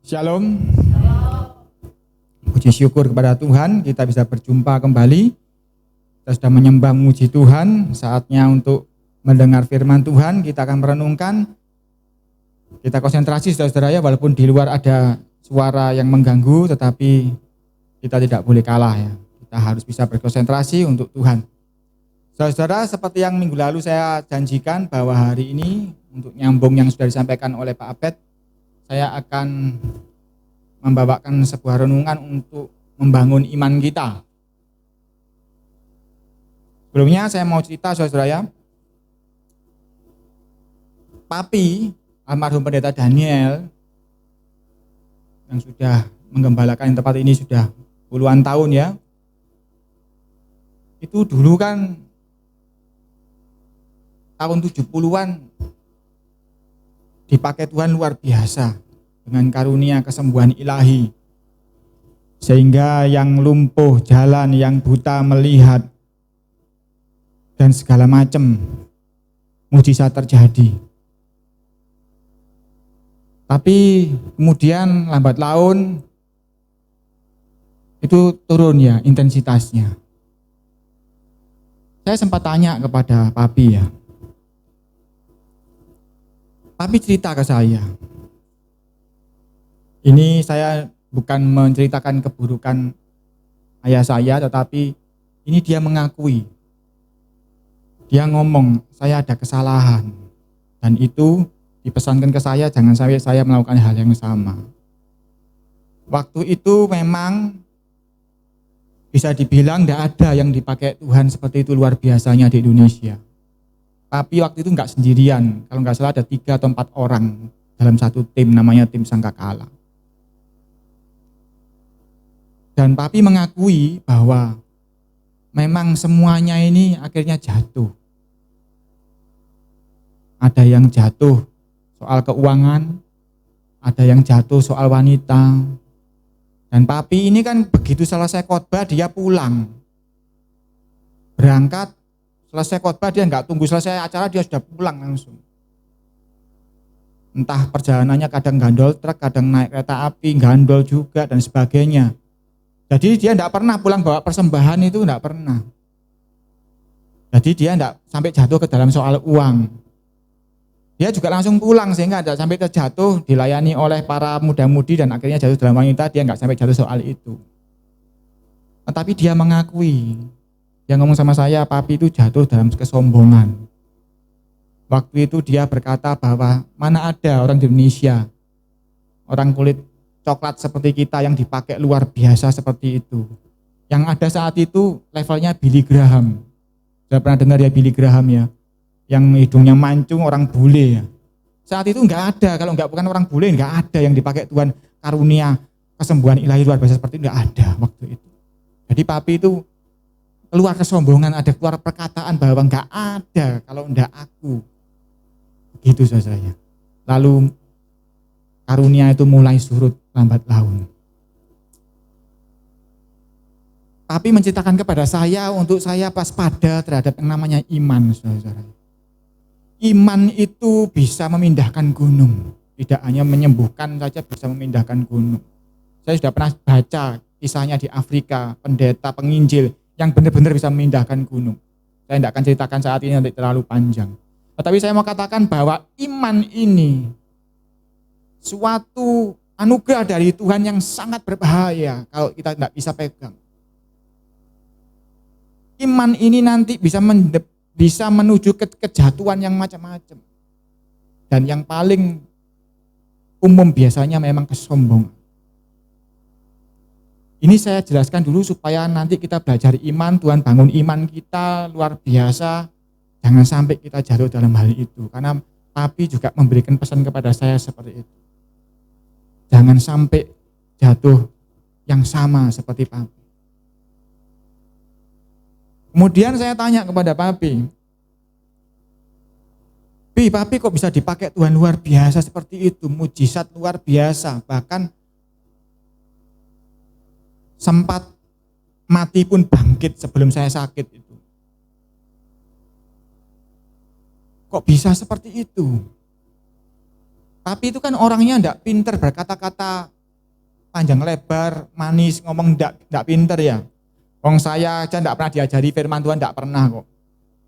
Shalom. Puji syukur kepada Tuhan, kita bisa berjumpa kembali. Kita sudah menyembah memuji Tuhan, saatnya untuk mendengar firman Tuhan. Kita akan merenungkan. Kita konsentrasi saudara-saudara ya, walaupun di luar ada suara yang mengganggu, tetapi kita tidak boleh kalah ya. Kita harus bisa berkonsentrasi untuk Tuhan. Saudara-saudara, seperti yang minggu lalu saya janjikan bahwa hari ini untuk nyambung yang sudah disampaikan oleh Pak Abed, saya akan membawakan sebuah renungan untuk membangun iman kita. Sebelumnya saya mau cerita saudara ya. Papi, almarhum pendeta Daniel, yang sudah menggembalakan tempat ini sudah puluhan tahun ya. Itu dulu kan tahun 70-an dipakai Tuhan luar biasa dengan karunia kesembuhan ilahi, sehingga yang lumpuh jalan, yang buta melihat, dan segala macam mujizat terjadi. Tapi kemudian lambat laun itu turun ya intensitasnya. Saya sempat tanya kepada Papi ya, Papi cerita ke saya, ini saya bukan menceritakan keburukan ayah saya, tetapi ini dia mengakui. Dia ngomong, saya ada kesalahan. Dan itu dipesankan ke saya, jangan sampai saya melakukan hal yang sama. Waktu itu memang bisa dibilang tidak ada yang dipakai Tuhan seperti itu luar biasanya di Indonesia. Tapi waktu itu enggak sendirian, kalau enggak salah ada 3 atau 4 orang dalam satu tim, namanya tim Sangkakala. Dan Papi mengakui bahwa memang semuanya ini akhirnya jatuh. Ada yang jatuh soal keuangan, ada yang jatuh soal wanita. Dan Papi ini kan begitu selesai khotbah dia pulang. Berangkat, selesai khotbah dia enggak tunggu selesai acara, dia sudah pulang langsung. Entah perjalanannya kadang gandol truk, kadang naik kereta api, gandol juga dan sebagainya. Jadi dia enggak pernah pulang bawa persembahan, itu enggak pernah. Jadi dia enggak sampai jatuh ke dalam soal uang. Dia juga langsung pulang sehingga enggak sampai terjatuh, dilayani oleh para muda-mudi dan akhirnya jatuh dalam wanita, dia enggak sampai jatuh soal itu. Tetapi dia mengakui. Dia ngomong sama saya, Papi itu jatuh dalam kesombongan. Waktu itu dia berkata bahwa mana ada orang di Indonesia, orang kulit coklat seperti kita yang dipakai luar biasa seperti itu. Yang ada saat itu levelnya Billy Graham. Sudah pernah dengar ya Billy Graham ya? Yang hidungnya mancung, orang bule ya. Saat itu enggak ada, kalau enggak bukan orang bule enggak ada yang dipakai Tuhan karunia kesembuhan ilahi luar biasa seperti itu, enggak ada waktu itu. Jadi Papi itu keluar kesombongan, ada keluar perkataan bahwa enggak ada kalau enggak aku. Begitu saja. Lalu karunia itu mulai surut lambat laun. Tapi menceritakan kepada saya untuk saya waspada terhadap yang namanya iman, saudara. Iman itu bisa memindahkan gunung, tidak hanya menyembuhkan saja, bisa memindahkan gunung. Saya sudah pernah baca kisahnya di Afrika, pendeta penginjil yang benar-benar bisa memindahkan gunung. Saya tidak akan ceritakan saat ini, nanti terlalu panjang. Tetapi saya mau katakan bahwa iman ini suatu anugerah dari Tuhan yang sangat berbahaya kalau kita tidak bisa pegang. Iman ini nanti bisa menuju ke kejatuhan yang macam-macam. Dan yang paling umum biasanya memang kesombongan. Ini saya jelaskan dulu supaya nanti kita belajar iman, Tuhan bangun iman kita luar biasa. Jangan sampai kita jatuh dalam hal itu. Karena Papi juga memberikan pesan kepada saya seperti itu. Jangan sampai jatuh yang sama seperti Papi. Kemudian saya tanya kepada Papi, Papi kok bisa dipakai Tuhan luar biasa seperti itu, mujizat luar biasa, bahkan sempat mati pun bangkit sebelum saya sakit itu. Kok bisa seperti itu? Tapi itu kan orangnya enggak pinter berkata-kata panjang lebar, manis, ngomong enggak pinter ya. Wong saya aja enggak pernah diajari firman Tuhan, enggak pernah kok.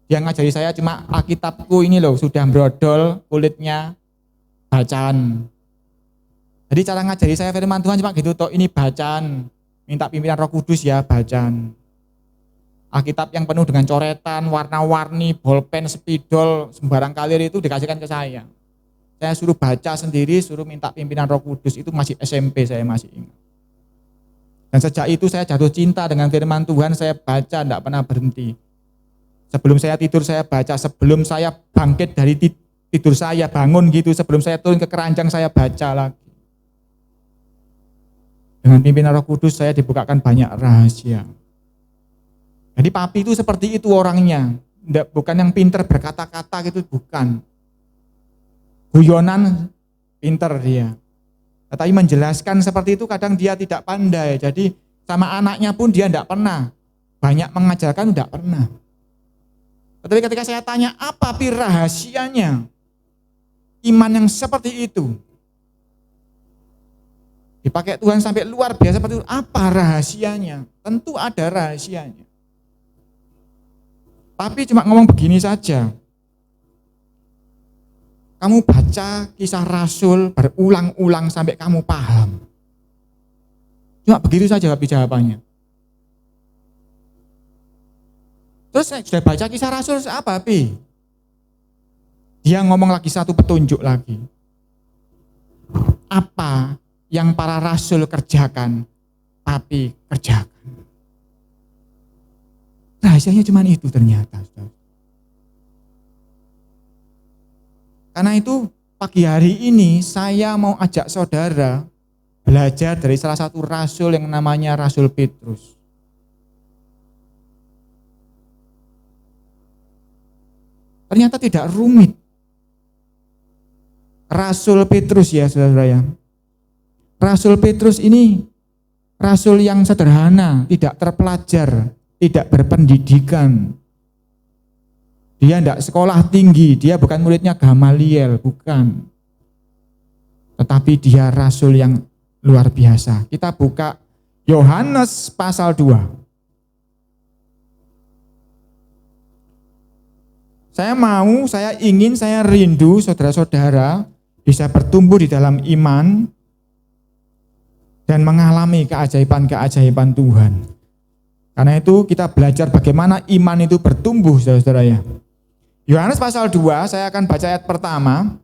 Dia ngajari saya cuma Alkitabku ini loh, sudah brodol kulitnya bacaan. Jadi cara ngajari saya firman Tuhan cuma gitu toh, ini bacaan. Minta pimpinan Roh Kudus ya, bacaan. Alkitab yang penuh dengan coretan, warna-warni, bolpen, spidol, sembarang kalir itu dikasihkan ke saya. Saya suruh baca sendiri, suruh minta pimpinan Roh Kudus, itu masih SMP saya masih ingat. Dan sejak itu saya jatuh cinta dengan firman Tuhan, saya baca, tidak pernah berhenti. Sebelum saya tidur saya baca, sebelum saya bangkit dari tidur saya, bangun gitu, sebelum saya turun ke keranjang saya baca lagi. Dengan pimpinan Roh Kudus saya dibukakan banyak rahasia. Jadi papi itu seperti itu orangnya, bukan yang pinter berkata-kata gitu, bukan. Guyonan pinter dia. Tetapi menjelaskan seperti itu kadang dia tidak pandai. Jadi sama anaknya pun dia tidak pernah. Banyak mengajarkan tidak pernah. Tetapi ketika saya tanya apa rahasianya iman yang seperti itu, dipakai Tuhan sampai luar biasa seperti itu, apa rahasianya? Tentu ada rahasianya. Tapi cuma ngomong begini saja. Kamu baca Kisah Rasul berulang-ulang sampai kamu paham. Cuma begitu saja jawabannya. Terus saya sudah baca Kisah Rasul apa, Pi? Dia ngomong lagi satu petunjuk lagi. Apa yang para rasul kerjakan, Papi kerjakan. Rahasianya cuma itu ternyata. Karena itu pagi hari ini saya mau ajak saudara belajar dari salah satu rasul yang namanya Rasul Petrus. Ternyata tidak rumit. Rasul Petrus ya saudara ya. Rasul Petrus ini rasul yang sederhana, tidak terpelajar, tidak berpendidikan. Dia tidak sekolah tinggi, dia bukan muridnya Gamaliel, bukan. Tetapi dia rasul yang luar biasa. Kita buka Yohanes pasal 2. Saya ingin, saya rindu saudara-saudara bisa bertumbuh di dalam iman dan mengalami keajaiban-keajaiban Tuhan. Karena itu kita belajar bagaimana iman itu bertumbuh, saudara-saudara ya. Yohanes pasal 2, saya akan baca ayat pertama.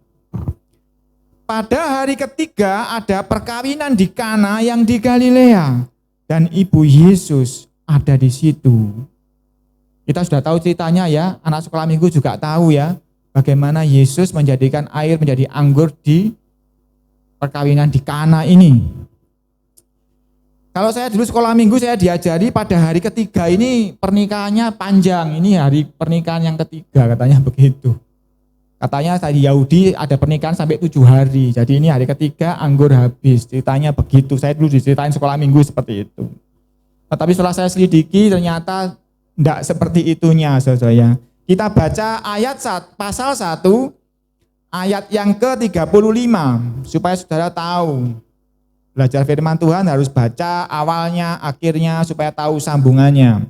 Pada hari ketiga ada perkawinan di Kana yang di Galilea, dan ibu Yesus ada di situ. Kita sudah tahu ceritanya ya, anak sekolah minggu juga tahu ya, bagaimana Yesus menjadikan air menjadi anggur di perkawinan di Kana ini. Kalau saya dulu sekolah minggu saya diajari pada hari ketiga ini pernikahannya panjang, ini hari pernikahan yang ketiga katanya begitu. Katanya di Yahudi ada pernikahan sampai 7 hari, jadi ini hari ketiga anggur habis, ceritanya begitu. Saya dulu diceritain sekolah minggu seperti itu. Tetapi setelah saya selidiki ternyata tidak seperti itunya saudara. Kita baca ayat pasal 1 ayat yang ke-35 supaya saudara tahu. Belajar firman Tuhan harus baca awalnya, akhirnya supaya tahu sambungannya.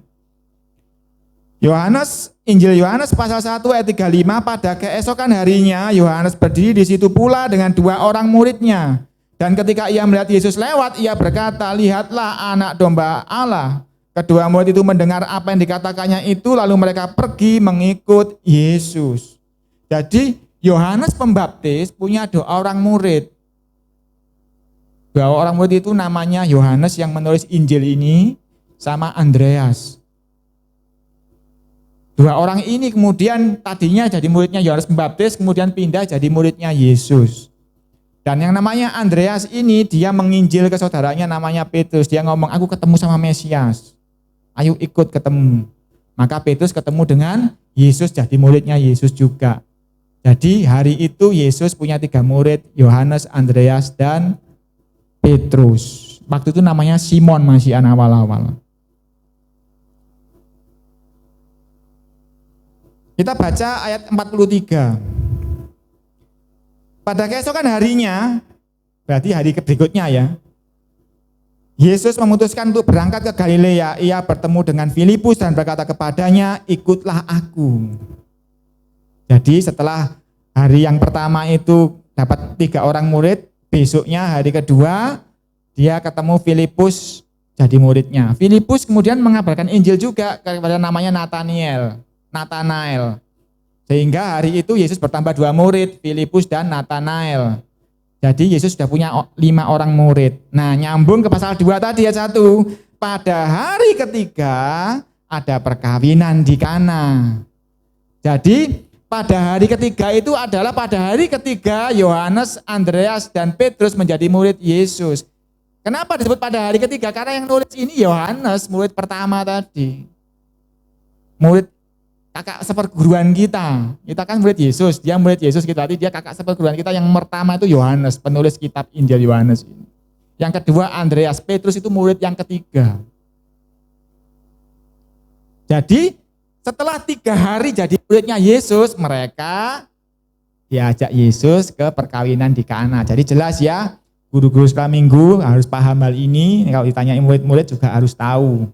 Injil Yohanes pasal 1 ayat 35, pada keesokan harinya Yohanes berdiri di situ pula dengan 2 orang muridnya. Dan ketika ia melihat Yesus lewat, ia berkata, "Lihatlah anak domba Allah." Kedua murid itu mendengar apa yang dikatakannya itu, lalu mereka pergi mengikut Yesus. Jadi Yohanes Pembaptis punya 2 orang murid. 2 orang murid itu namanya Yohanes yang menulis Injil ini sama Andreas. 2 orang ini kemudian tadinya jadi muridnya Yohanes Pembaptis, kemudian pindah jadi muridnya Yesus. Dan yang namanya Andreas ini dia menginjil ke saudaranya namanya Petrus. Dia ngomong, "Aku ketemu sama Mesias. Ayo ikut ketemu." Maka Petrus ketemu dengan Yesus, jadi muridnya Yesus juga. Jadi hari itu Yesus punya 3 murid, Yohanes, Andreas, dan Petrus. Waktu itu namanya Simon, masih anak awal-awal. Kita baca ayat 43. Pada keesokan harinya, berarti hari berikutnya ya. Yesus memutuskan untuk berangkat ke Galilea. Ia bertemu dengan Filipus dan berkata kepadanya, ikutlah aku. Jadi setelah hari yang pertama itu dapat 3 orang murid, besoknya hari kedua dia ketemu Filipus jadi muridnya. Filipus kemudian mengabarkan Injil juga kepada namanya Nathanael. Sehingga hari itu Yesus bertambah 2 murid, Filipus dan Nathanael. Jadi Yesus sudah punya 5 orang murid. Nah, nyambung ke pasal 2 tadi ayat 1. Pada hari ketiga ada perkawinan di Kana. Jadi pada hari ketiga itu adalah pada hari ketiga Yohanes, Andreas, dan Petrus menjadi murid Yesus. Kenapa disebut pada hari ketiga? Karena yang nulis ini Yohanes, murid pertama tadi. Murid kakak seperguruan kita. Kita kan murid Yesus, dia murid Yesus kita tadi, dia kakak seperguruan kita. Yang pertama itu Yohanes, penulis kitab Injil Yohanes ini. Yang kedua Andreas, Petrus itu murid yang ketiga. Jadi setelah 3 hari jadi muridnya Yesus, mereka diajak Yesus ke perkawinan di Kana. Jadi jelas ya, guru-guru sekolah minggu harus paham hal ini. Kalau ditanyain murid-murid juga harus tahu.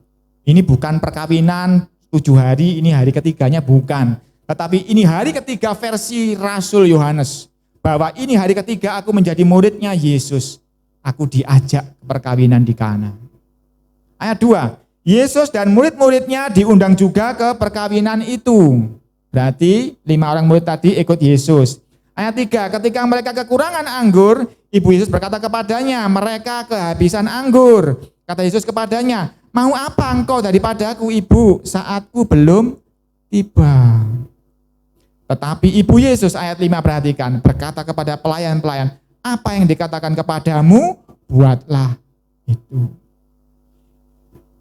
Ini bukan perkawinan 7 hari, ini hari ketiganya bukan. Tetapi ini hari ketiga versi Rasul Yohanes. Bahwa ini hari ketiga aku menjadi muridnya Yesus. Aku diajak ke perkawinan di Kana. Ayat 2, Yesus dan murid-muridnya diundang juga ke perkawinan itu. Berarti 5 orang murid tadi ikut Yesus. Ayat 3, ketika mereka kekurangan anggur, Ibu Yesus berkata kepadanya, mereka kehabisan anggur. Kata Yesus kepadanya, mau apa engkau daripadaku, Ibu? Saatku belum tiba. Tetapi Ibu Yesus, ayat 5 perhatikan, berkata kepada pelayan-pelayan, apa yang dikatakan kepadamu, buatlah itu.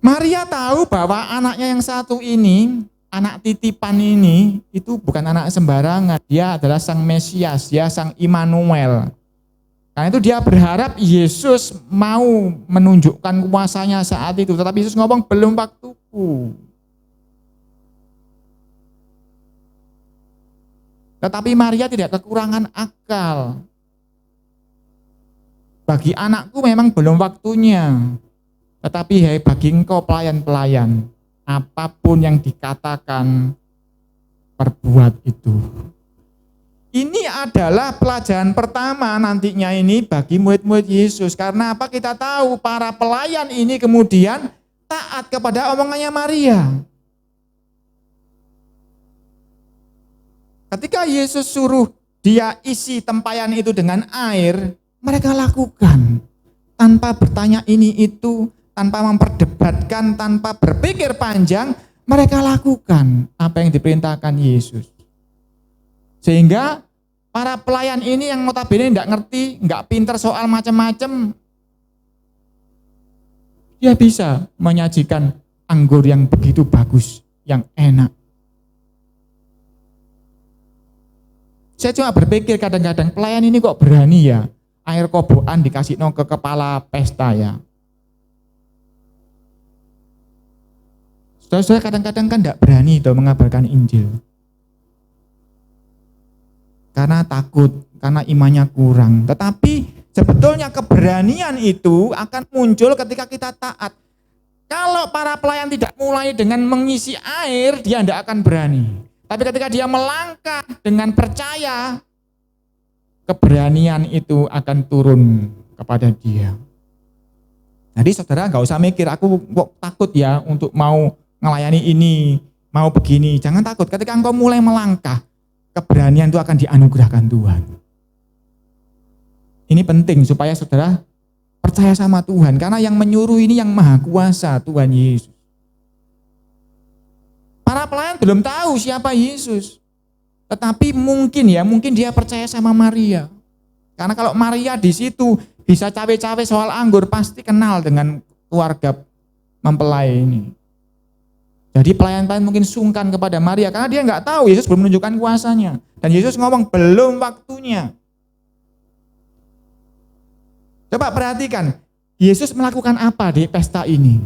Maria tahu bahwa anaknya yang satu ini, anak titipan ini, itu bukan anak sembarangan. Dia adalah Sang Mesias, dia Sang Immanuel. Karena itu dia berharap Yesus mau menunjukkan kuasanya saat itu. Tetapi Yesus ngomong, belum waktuku. Tetapi Maria tidak kekurangan akal. Bagi anakku memang belum waktunya. Tetapi bagi engkau pelayan-pelayan, apapun yang dikatakan, perbuat itu. Ini adalah pelajaran pertama nantinya ini bagi murid-murid Yesus. Karena apa? Kita tahu para pelayan ini kemudian taat kepada omongannya Maria. Ketika Yesus suruh dia isi tempayan itu dengan air, mereka lakukan. Tanpa bertanya ini itu, tanpa memperdebatkan, tanpa berpikir panjang, mereka lakukan apa yang diperintahkan Yesus. Sehingga para pelayan ini yang notabene tidak ngerti, nggak pinter soal macam-macam, dia bisa menyajikan anggur yang begitu bagus, yang enak. Saya cuma berpikir kadang-kadang pelayan ini kok berani ya, air kobokan dikasih ke kepala pesta ya. Saudara-saudara kadang-kadang kan tidak berani itu mengabarkan Injil. Karena takut, karena imannya kurang. Tetapi sebetulnya keberanian itu akan muncul ketika kita taat. Kalau para pelayan tidak mulai dengan mengisi air, dia tidak akan berani. Tapi ketika dia melangkah dengan percaya, keberanian itu akan turun kepada dia. Jadi saudara nggak usah mikir, aku kok takut ya untuk mau melayani ini, mau begini. Jangan takut, ketika engkau mulai melangkah, keberanian itu akan dianugerahkan Tuhan. Ini penting supaya saudara percaya sama Tuhan, karena yang menyuruh ini yang maha kuasa, Tuhan Yesus. Para pelayan belum tahu siapa Yesus, tetapi mungkin dia percaya sama Maria. Karena kalau Maria di situ bisa cawe-cawe soal anggur, pasti kenal dengan keluarga mempelai ini. Jadi pelayan-pelayan mungkin sungkan kepada Maria karena dia nggak tahu Yesus belum menunjukkan kuasanya. Dan Yesus ngomong belum waktunya. Coba perhatikan, Yesus melakukan apa di pesta ini?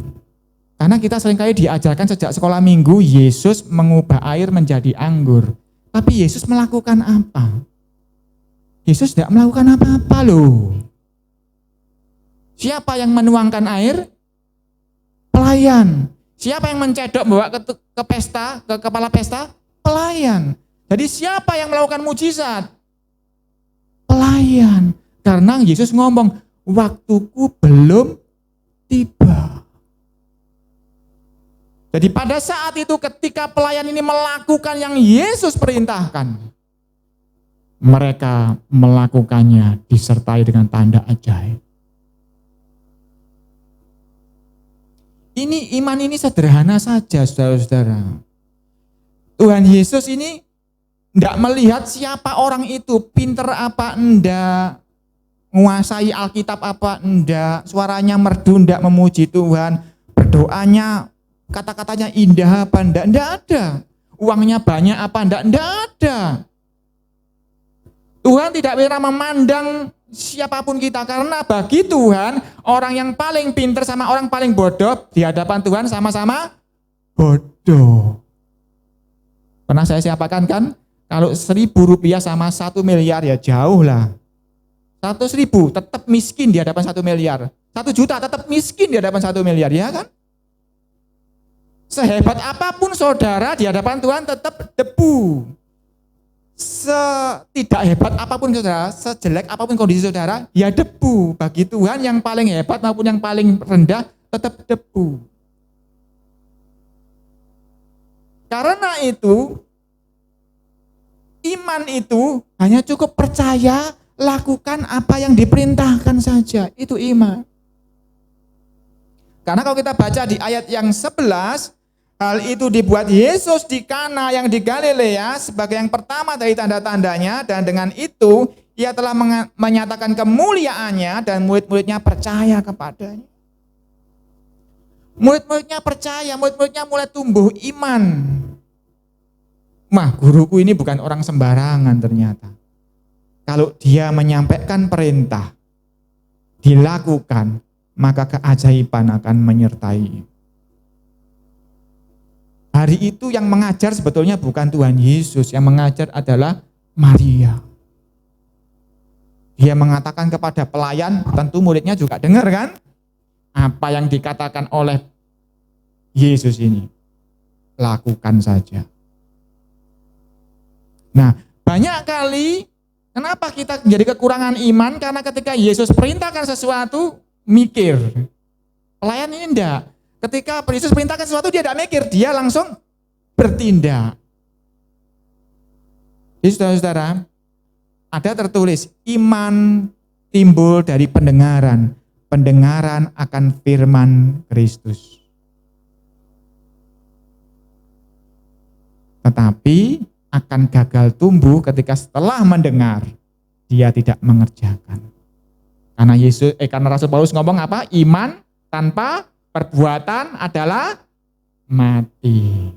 Karena kita seringkali diajarkan sejak sekolah minggu, Yesus mengubah air menjadi anggur. Tapi Yesus melakukan apa? Yesus tidak melakukan apa-apa loh. Siapa yang menuangkan air? Pelayan. Siapa yang mencedok bawa ke pesta, ke kepala pesta? Pelayan. Jadi siapa yang melakukan mujizat? Pelayan. Karena Yesus ngomong, waktuku belum tiba. Jadi pada saat itu ketika pelayan ini melakukan yang Yesus perintahkan, mereka melakukannya disertai dengan tanda ajaib. Ini iman ini sederhana saja, saudara-saudara. Tuhan Yesus ini tidak melihat siapa orang itu, pinter apa enggak, menguasai Alkitab apa enggak, suaranya merdu enggak memuji Tuhan, berdoanya kata-katanya indah apa enggak ada. Uangnya banyak apa enggak ada. Tuhan tidak pernah memandang siapapun kita, karena bagi Tuhan orang yang paling pintar sama orang paling bodoh di hadapan Tuhan sama-sama bodoh. Pernah saya siapakan kan? Kalau 1.000 rupiah sama 1 miliar ya jauh lah. 100.000 tetap miskin di hadapan 1 miliar. 1 juta tetap miskin di hadapan 1 miliar, ya kan? Sehebat apapun saudara di hadapan Tuhan tetap debu. Setidak hebat apapun saudara, sejelek apapun kondisi saudara, ya debu. Bagi Tuhan yang paling hebat maupun yang paling rendah tetap debu. Karena itu, iman itu hanya cukup percaya, lakukan apa yang diperintahkan saja. Itu iman. Karena kalau kita baca di ayat yang 11, hal itu dibuat Yesus di Kana yang di Galilea sebagai yang pertama dari tanda-tandanya, dan dengan itu ia telah menyatakan kemuliaannya dan murid-muridnya percaya kepadanya. Murid-muridnya percaya, murid-muridnya mulai tumbuh iman. Guruku ini bukan orang sembarangan ternyata. Kalau dia menyampaikan perintah, dilakukan, maka keajaiban akan menyertai. Hari itu yang mengajar sebetulnya bukan Tuhan Yesus, yang mengajar adalah Maria. Dia mengatakan kepada pelayan, tentu muridnya juga dengar kan? Apa yang dikatakan oleh Yesus ini, lakukan saja. Nah, banyak kali kenapa kita menjadi kekurangan iman, karena ketika Yesus perintahkan sesuatu, mikir. Pelayan ini enggak. Ketika Yesus perintahkan sesuatu, dia tidak mikir, dia langsung bertindak. Jadi saudara-saudara, ada tertulis, iman timbul dari pendengaran, pendengaran akan firman Kristus. Tetapi akan gagal tumbuh ketika setelah mendengar, dia tidak mengerjakan. Karena Rasul Paulus ngomong apa? Iman tanpa perbuatan adalah mati.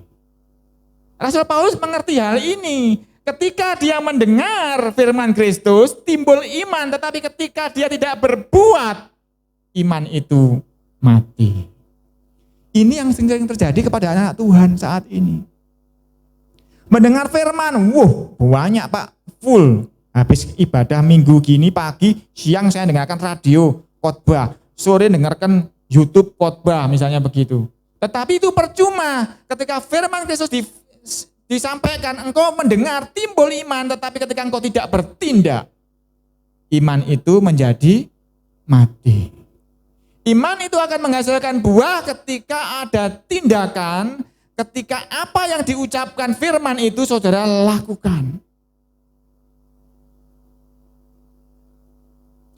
Rasul Paulus mengerti hal ini. Ketika dia mendengar firman Kristus, timbul iman, tetapi ketika dia tidak berbuat, iman itu mati. Ini yang sering terjadi kepada anak Tuhan saat ini. Mendengar firman, banyak Pak, full. Habis ibadah minggu gini pagi, siang saya dengarkan radio, khotbah, sore dengarkan YouTube khotbah misalnya begitu. Tetapi itu percuma. Ketika firman Kristus disampaikan, engkau mendengar, timbul iman, tetapi ketika engkau tidak bertindak, iman itu menjadi mati. Iman itu akan menghasilkan buah ketika ada tindakan, ketika apa yang diucapkan firman itu saudara lakukan.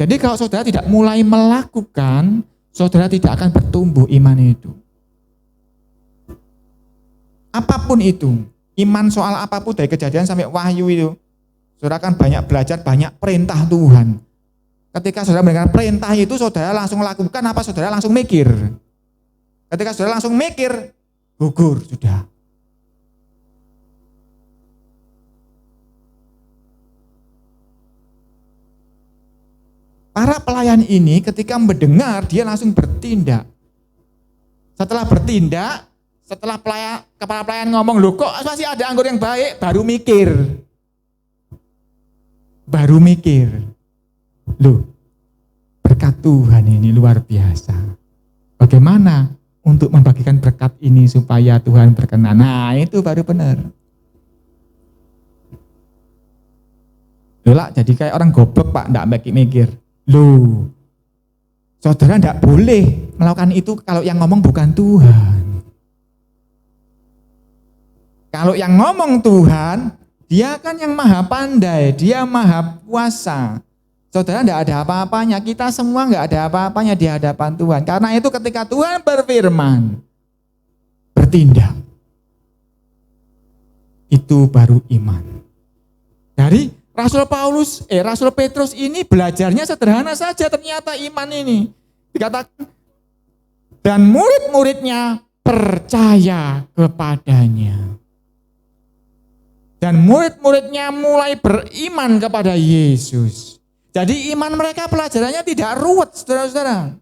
Jadi kalau saudara tidak mulai melakukan, saudara tidak akan bertumbuh iman itu. Apapun itu, iman soal apapun dari Kejadian sampai Wahyu itu, saudara kan banyak belajar, banyak perintah Tuhan. Ketika saudara mendengar perintah itu, saudara langsung lakukan apa saudara langsung mikir. Ketika saudara langsung mikir, gugur sudah. Para pelayan ini ketika mendengar, dia langsung bertindak. Setelah bertindak, setelah kepala pelayan ngomong, loh kok masih ada anggur yang baik, baru mikir. Loh, berkat Tuhan ini luar biasa. Bagaimana untuk membagikan berkat ini supaya Tuhan berkenan? Nah, itu baru benar. Loh, jadi kayak orang goblok Pak, enggak mikir. Loh, saudara enggak boleh melakukan itu kalau yang ngomong bukan Tuhan. Kalau yang ngomong Tuhan, dia kan yang maha pandai, dia maha kuasa. Saudara enggak ada apa-apanya, kita semua enggak ada apa-apanya di hadapan Tuhan. Karena itu ketika Tuhan berfirman, bertindak, itu baru iman. Dari Rasul Petrus ini belajarnya sederhana saja, ternyata iman ini. Dikatakan, dan murid-muridnya percaya kepadanya. Dan murid-muridnya mulai beriman kepada Yesus. Jadi iman mereka pelajarannya tidak ruwet, saudara-saudara.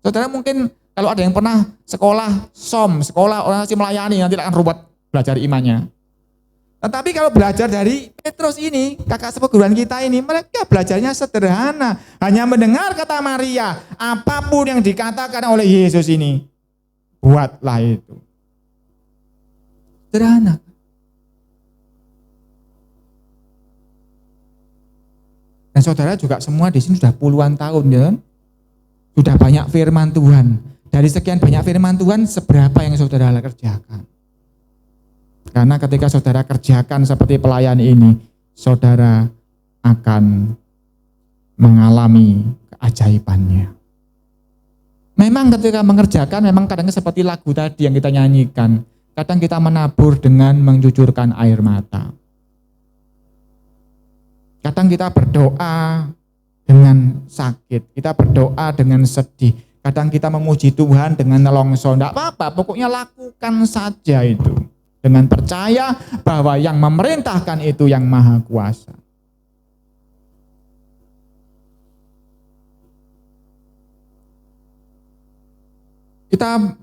Saudara mungkin kalau ada yang pernah sekolah sekolah organisasi melayani, nanti akan ruwet belajar imannya. Tetapi kalau belajar dari Petrus ini, kakak seperguruan kita ini, mereka belajarnya sederhana. Hanya mendengar kata Maria, apapun yang dikatakan oleh Yesus ini, buatlah itu. Sederhana. Dan saudara juga semua di sini sudah puluhan tahun, ya kan? Sudah banyak firman Tuhan. Dari sekian banyak firman Tuhan, seberapa yang saudara kerjakan? Karena ketika saudara kerjakan seperti pelayan ini, saudara akan mengalami keajaibannya. Memang ketika mengerjakan, memang kadang seperti lagu tadi yang kita nyanyikan. Kadang kita menabur dengan mencucurkan air mata. Kadang kita berdoa dengan sakit, kita berdoa dengan sedih. Kadang kita memuji Tuhan dengan nelongso. Tidak apa-apa, pokoknya lakukan saja itu. Dengan percaya bahwa yang memerintahkan itu yang maha kuasa. Kita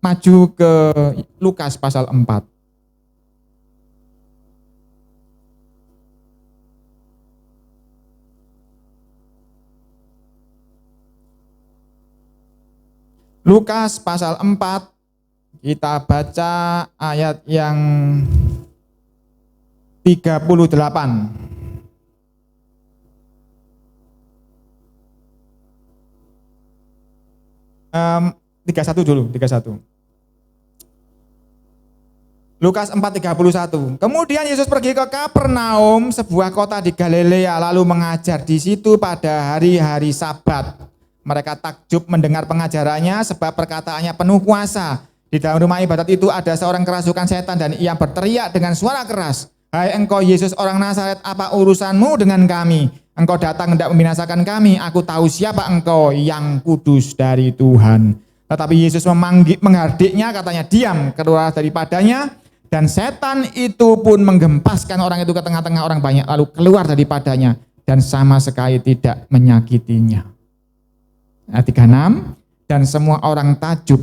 maju ke Lukas pasal 4. Lukas pasal 4, kita baca ayat yang 38. Um, 31 dulu, 31. Lukas 4:31. Kemudian Yesus pergi ke Kapernaum, sebuah kota di Galilea, lalu mengajar di situ pada hari-hari Sabat. Mereka takjub mendengar pengajarannya sebab perkataannya penuh kuasa. Di dalam rumah ibadat itu ada seorang kerasukan setan dan ia berteriak dengan suara keras, "Hai engkau Yesus orang Nazaret, apa urusanmu dengan kami? Engkau datang hendak membinasakan kami. Aku tahu siapa engkau, yang kudus dari Tuhan." Tetapi Yesus menghardiknya, katanya, "Diam, keluar daripadanya." Dan setan itu pun menggempaskan orang itu ke tengah-tengah orang banyak, lalu keluar daripadanya dan sama sekali tidak menyakitinya. Ayat 36, dan semua orang takjub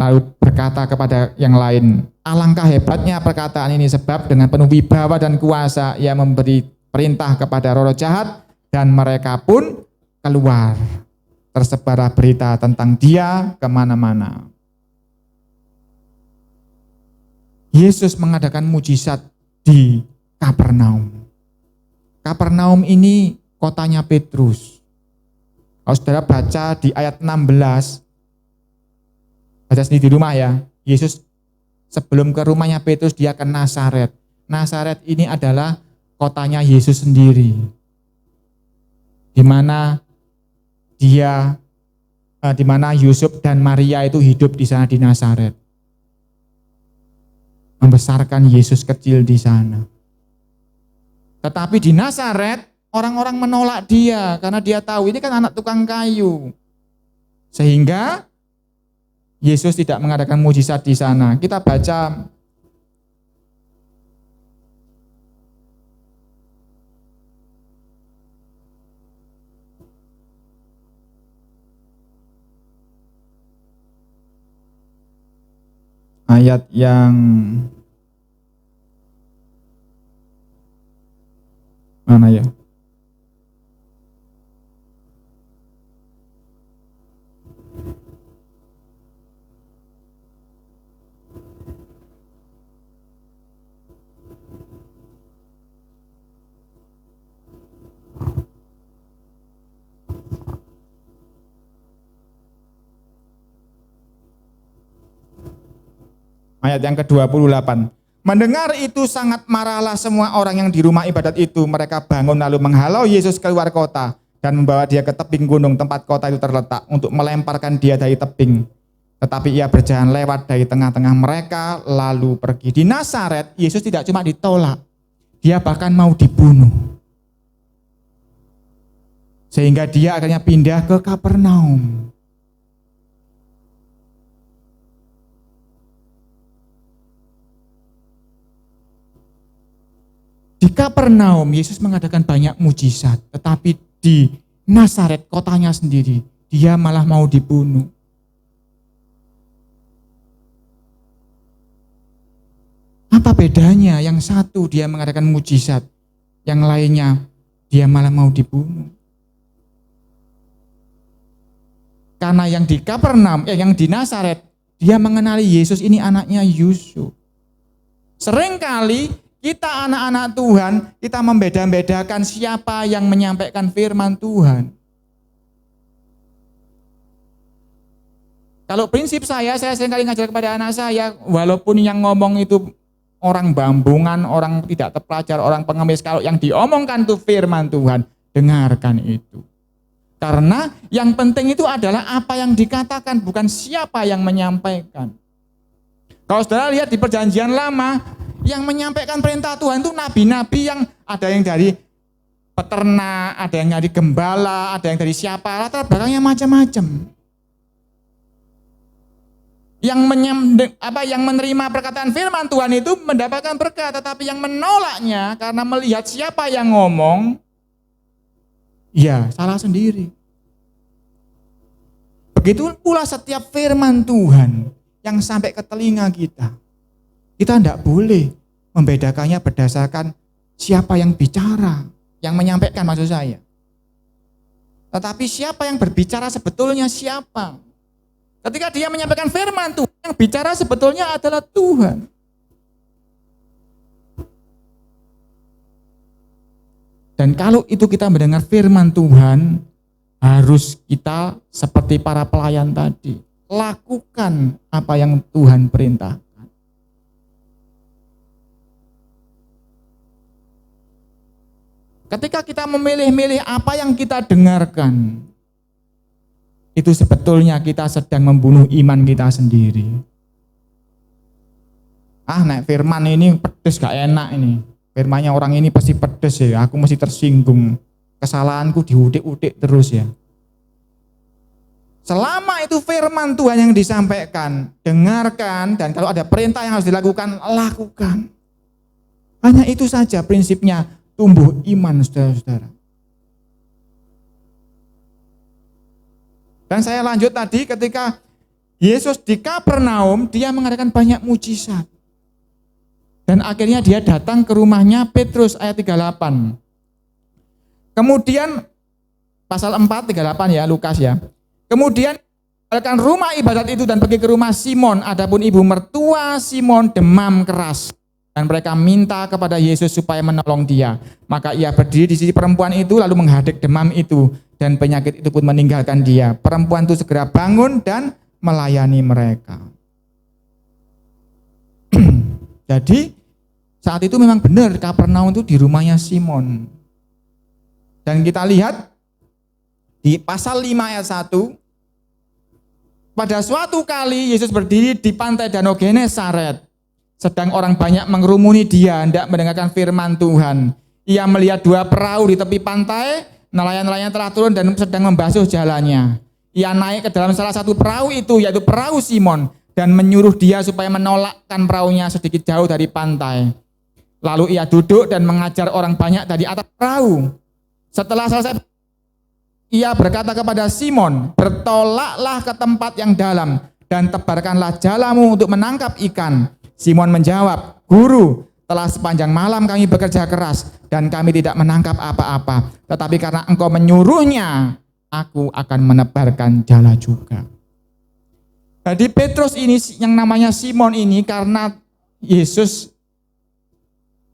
lalu berkata kepada yang lain, "Alangkah hebatnya perkataan ini, sebab dengan penuh wibawa dan kuasa ia memberi perintah kepada roh-roh jahat, dan mereka pun keluar. Tersebarlah berita tentang dia kemana-mana." Yesus mengadakan mujizat di Kapernaum. Kapernaum ini kotanya Petrus. Kalau saudara baca di ayat 16, baca sendiri di rumah ya, Yesus sebelum ke rumahnya Petrus, dia ke Nazaret. Nazaret ini adalah kotanya Yesus sendiri, di mana Yusuf dan Maria itu hidup di sana di Nazaret, membesarkan Yesus kecil di sana. Tetapi di Nazaret orang-orang menolak dia karena dia tahu ini kan anak tukang kayu. Sehingga Yesus tidak mengadakan mujizat di sana. Kita baca ayat yang mana ya? Ayat yang ke-28. Mendengar itu sangat marahlah semua orang yang di rumah ibadat itu. Mereka bangun lalu menghalau Yesus keluar kota dan membawa dia ke tebing gunung tempat kota itu terletak untuk melemparkan dia dari tebing. Tetapi ia berjalan lewat dari tengah-tengah mereka lalu pergi. Di Nazaret, Yesus tidak cuma ditolak, dia bahkan mau dibunuh. Sehingga dia akhirnya pindah ke Kapernaum. Di Kapernaum, Yesus mengadakan banyak mujizat, tetapi di Nazaret, kotanya sendiri, dia malah mau dibunuh. Apa bedanya? Yang satu dia mengadakan mujizat, yang lainnya dia malah mau dibunuh. Karena yang di Kapernaum, yang di Nazaret, dia mengenali Yesus ini anaknya Yusuf. Seringkali kita anak-anak Tuhan, kita membeda-bedakan siapa yang menyampaikan firman Tuhan. Kalau prinsip saya seringkali ngajar kepada anak saya, walaupun yang ngomong itu orang bambungan, orang tidak terpelajar, orang pengemis, kalau yang diomongkan itu firman Tuhan, dengarkan itu. Karena yang penting itu adalah apa yang dikatakan, bukan siapa yang menyampaikan. Kalau saudara lihat di Perjanjian Lama, yang menyampaikan perintah Tuhan itu nabi-nabi yang ada yang dari peternak, ada yang dari gembala, ada yang dari siapa, latar belakangnya macam-macam. Yang menerima perkataan firman Tuhan itu mendapatkan berkat, tetapi yang menolaknya karena melihat siapa yang ngomong, ya salah sendiri. Begitu pula setiap firman Tuhan yang sampai ke telinga kita. Kita tidak boleh membedakannya berdasarkan siapa yang bicara, yang menyampaikan maksud saya. Tetapi siapa yang berbicara sebetulnya siapa? Ketika dia menyampaikan firman Tuhan, yang bicara sebetulnya adalah Tuhan. Dan kalau itu kita mendengar firman Tuhan, harus kita seperti para pelayan tadi, lakukan apa yang Tuhan perintah. Ketika kita memilih-milih apa yang kita dengarkan, itu sebetulnya kita sedang membunuh iman kita sendiri. Nek firman ini pedes gak enak ini. Firmannya orang ini pasti pedes ya, aku mesti tersinggung. Kesalahanku diudik-udik terus ya. Selama itu firman Tuhan yang disampaikan, dengarkan, dan kalau ada perintah yang harus dilakukan, lakukan. Hanya itu saja prinsipnya. Tumbuh iman saudara-saudara. Dan saya lanjut tadi ketika Yesus di Kapernaum, dia mengadakan banyak mujizat. Dan akhirnya dia datang ke rumahnya Petrus ayat 38. Kemudian pasal 4, 38 ya, Lukas ya. Kemudian meninggalkan rumah ibadat itu dan pergi ke rumah Simon. Adapun ibu mertua Simon demam keras. Dan mereka minta kepada Yesus supaya menolong dia. Maka ia berdiri di sisi perempuan itu lalu menghadap demam itu. Dan penyakit itu pun meninggalkan dia. Perempuan itu segera bangun dan melayani mereka. Jadi saat itu memang benar Kapernaum itu di rumahnya Simon. Dan kita lihat di pasal 5 ayat 1. Pada suatu kali Yesus berdiri di pantai Danau Genesaret. Sedang orang banyak mengerumuni dia, hendak mendengarkan firman Tuhan. Ia melihat dua perahu di tepi pantai, nelayan-nelayan telah turun dan sedang membasuh jalannya. Ia naik ke dalam salah satu perahu itu, yaitu perahu Simon, dan menyuruh dia supaya menolakkan perahunya sedikit jauh dari pantai. Lalu ia duduk dan mengajar orang banyak dari atas perahu. Setelah selesai, ia berkata kepada Simon, bertolaklah ke tempat yang dalam, dan tebarkanlah jalamu untuk menangkap ikan. Simon menjawab, Guru, telah sepanjang malam kami bekerja keras dan kami tidak menangkap apa-apa. Tetapi karena engkau menyuruhnya, aku akan menebarkan jala juga. Jadi Petrus ini yang namanya Simon ini karena Yesus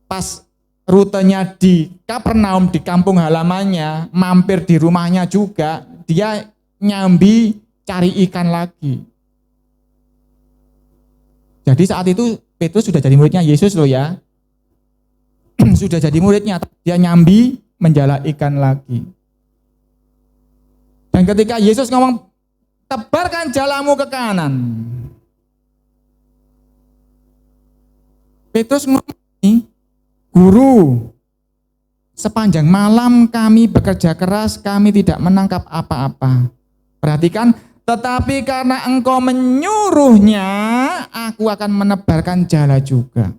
pas rutenya di Kapernaum, di kampung halamannya, mampir di rumahnya juga, dia nyambi cari ikan lagi. Jadi saat itu Petrus sudah jadi muridnya Yesus loh ya. Sudah jadi muridnya, dia nyambi menjala ikan lagi. Dan ketika Yesus ngomong, tebarkan jalamu ke kanan, Petrus ngomong, Guru, sepanjang malam kami bekerja keras, kami tidak menangkap apa-apa. Perhatikan, tetapi karena engkau menyuruhnya, aku akan menebarkan jala juga.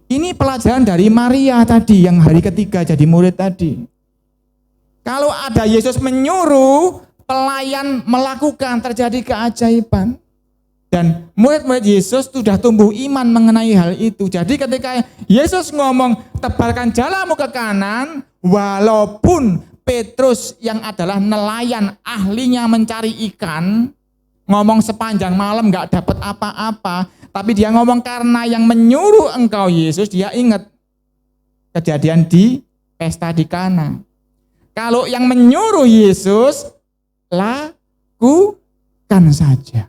Ini pelajaran dari Maria tadi, yang hari ketiga jadi murid tadi. Kalau ada Yesus menyuruh, pelayan melakukan, terjadi keajaiban. Dan murid-murid Yesus sudah tumbuh iman mengenai hal itu. Jadi ketika Yesus ngomong, tebarkan jalamu ke kanan, walaupun Petrus yang adalah nelayan, ahlinya mencari ikan, ngomong sepanjang malam gak dapat apa-apa, tapi dia ngomong karena yang menyuruh engkau Yesus, dia ingat kejadian di pesta di Kana. Kalau yang menyuruh Yesus, lakukan saja.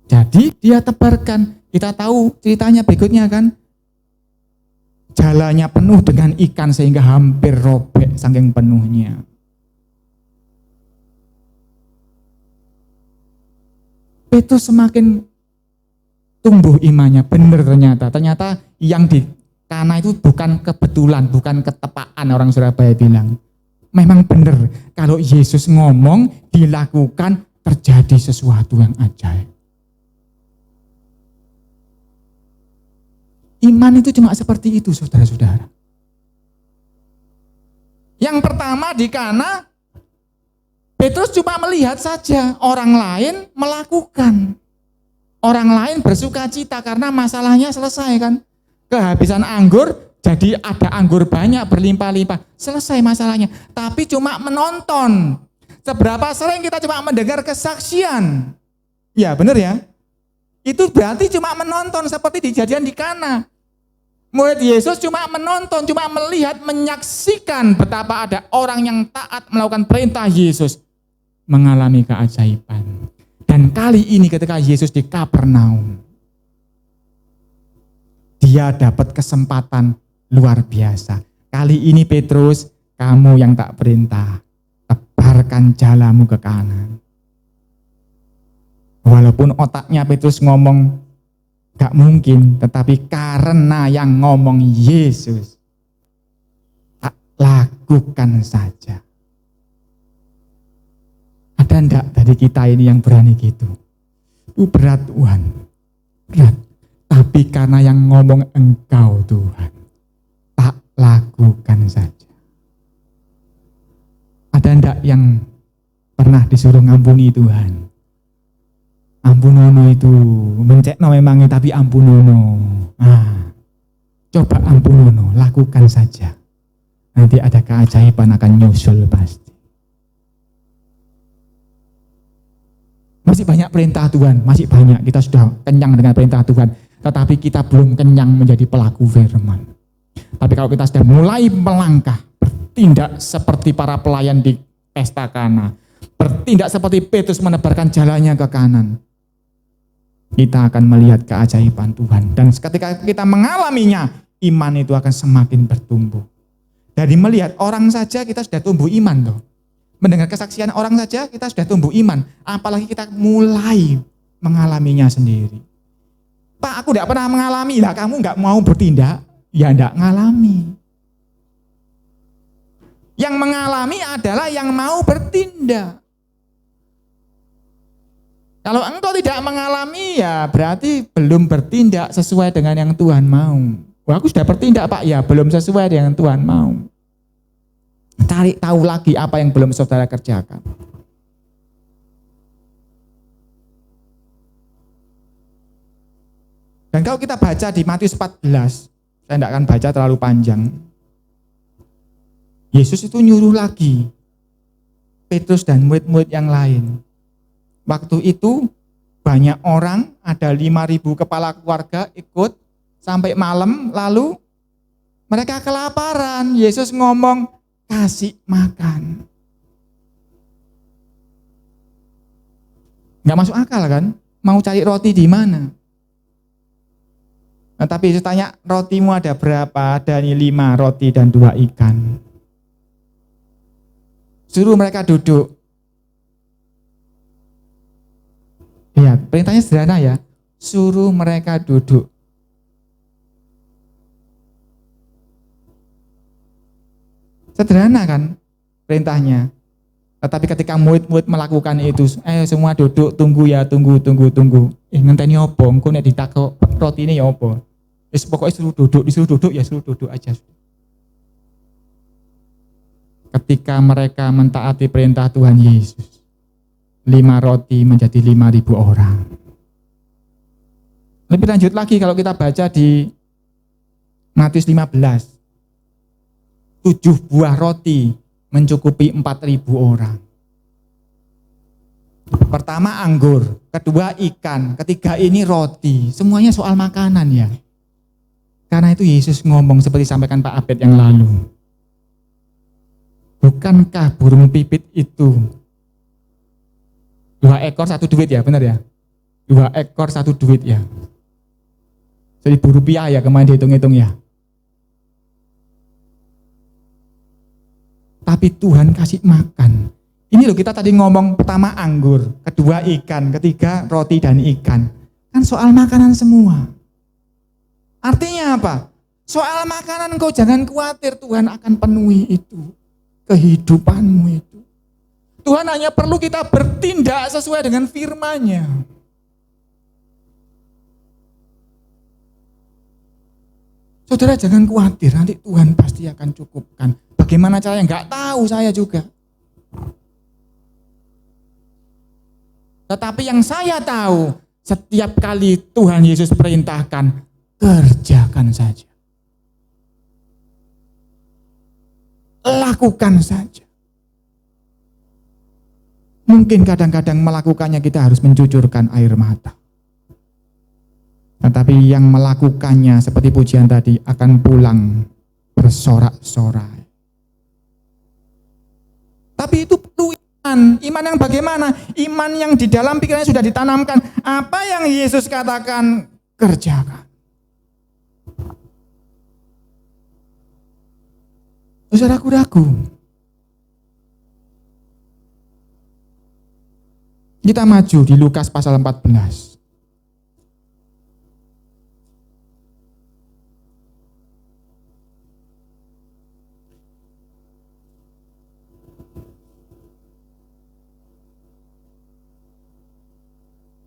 Jadi dia tebarkan, kita tahu ceritanya berikutnya kan, jalannya penuh dengan ikan sehingga hampir robek saking penuhnya. Petrus semakin tumbuh imannya, benar ternyata yang di Kana itu bukan kebetulan, bukan ketepaan, orang Surabaya bilang. Memang benar, kalau Yesus ngomong, dilakukan, terjadi sesuatu yang ajaib. Iman itu cuma seperti itu, saudara-saudara. Yang pertama di Kana, Petrus cuma melihat saja, orang lain melakukan. Orang lain bersuka cita karena masalahnya selesai kan. Kehabisan anggur, jadi ada anggur banyak berlimpah-limpah. Selesai masalahnya, tapi cuma menonton. Seberapa sering kita cuma mendengar kesaksian? Ya benar ya. Itu berarti cuma menonton seperti kejadian di Kana. Murid Yesus cuma menonton, cuma melihat, menyaksikan betapa ada orang yang taat melakukan perintah Yesus mengalami keajaiban. Dan kali ini ketika Yesus di Kapernaum, dia dapat kesempatan luar biasa. Kali ini Petrus, kamu yang tak perintah, tebarkan jalamu ke kanan. Walaupun otaknya Petrus ngomong, gak mungkin, tetapi karena yang ngomong Yesus, tak lakukan saja. Ada enggak dari kita ini yang berani gitu? Itu berat Tuhan, berat. Tapi karena yang ngomong engkau Tuhan, tak lakukan saja. Ada enggak yang pernah disuruh ngampuni Tuhan? Ampunono itu mencekno memangnya, tapi ampunono. Nah, coba ampunono, lakukan saja. Nanti ada keajaiban akan nyusul pasti. Masih banyak perintah Tuhan, masih banyak. Kita sudah kenyang dengan perintah Tuhan, tetapi kita belum kenyang menjadi pelaku firman. Tapi kalau kita sudah mulai melangkah, bertindak seperti para pelayan di pesta Kana, bertindak seperti Petrus menebarkan jalannya ke kanan, kita akan melihat keajaiban Tuhan. Dan ketika kita mengalaminya, iman itu akan semakin bertumbuh. Dari melihat orang saja kita sudah tumbuh iman loh. Mendengar kesaksian orang saja kita sudah tumbuh iman. Apalagi kita mulai mengalaminya sendiri. Pak, aku tidak pernah mengalami. Lah kamu nggak mau bertindak, ya enggak ngalami. Yang mengalami adalah yang mau bertindak. Kalau engkau tidak mengalami, ya berarti belum bertindak sesuai dengan yang Tuhan mau. Wah, aku sudah bertindak Pak, ya belum sesuai dengan yang Tuhan mau. Cari tahu lagi apa yang belum saudara kerjakan. Dan kalau kita baca di Matius 14, saya tidak akan baca terlalu panjang. Yesus itu nyuruh lagi Petrus dan murid-murid yang lain. Waktu itu banyak orang, ada 5.000 kepala keluarga ikut sampai malam, lalu mereka kelaparan. Yesus ngomong, kasih makan. Nggak masuk akal kan? Mau cari roti di mana? Nah, tapi saya tanya, rotimu ada berapa? Ada 5 roti dan 2 ikan. Suruh mereka duduk. Ya, perintahnya sederhana ya. Suruh mereka duduk. Sederhana kan perintahnya. Tetapi ketika murid-murid melakukan itu, semua duduk, tunggu ya, tunggu. Ngenteni opo, engko nek ditakok roti ini ya opo. Wis pokoknya disuruh duduk ya suruh duduk aja. Ketika mereka mentaati perintah Tuhan Yesus, 5 roti menjadi 5.000 orang. Lebih lanjut lagi kalau kita baca di Matius 15, 7 buah roti mencukupi 4.000 orang. Pertama anggur, kedua ikan, ketiga ini roti. Semuanya soal makanan ya. Karena itu Yesus ngomong seperti sampaikan Pak Abed yang lalu. Bukankah burung pipit itu 2 ekor 1 duit ya, benar ya? 2 ekor 1 duit ya. Rp1.000 ya kemarin dihitung-hitung ya. Tapi Tuhan kasih makan. Ini loh kita tadi ngomong pertama anggur, kedua ikan, ketiga roti dan ikan. Kan soal makanan semua. Artinya apa? Soal makanan kau jangan khawatir, Tuhan akan penuhi itu. Kehidupanmu itu. Tuhan hanya perlu kita bertindak sesuai dengan firman-Nya. Saudara jangan khawatir, nanti Tuhan pasti akan cukupkan. Bagaimana caranya? Enggak tahu saya juga. Tetapi yang saya tahu, setiap kali Tuhan Yesus perintahkan, kerjakan saja. Lakukan saja. Mungkin kadang-kadang melakukannya kita harus mencucurkan air mata. Tetapi yang melakukannya seperti pujian tadi akan pulang bersorak-sorai. Tapi itu perlu iman. Iman yang bagaimana? Iman yang di dalam pikirannya sudah ditanamkan. Apa yang Yesus katakan, kerjakan. Saudaraku ragu. Kita maju di Lukas pasal 14.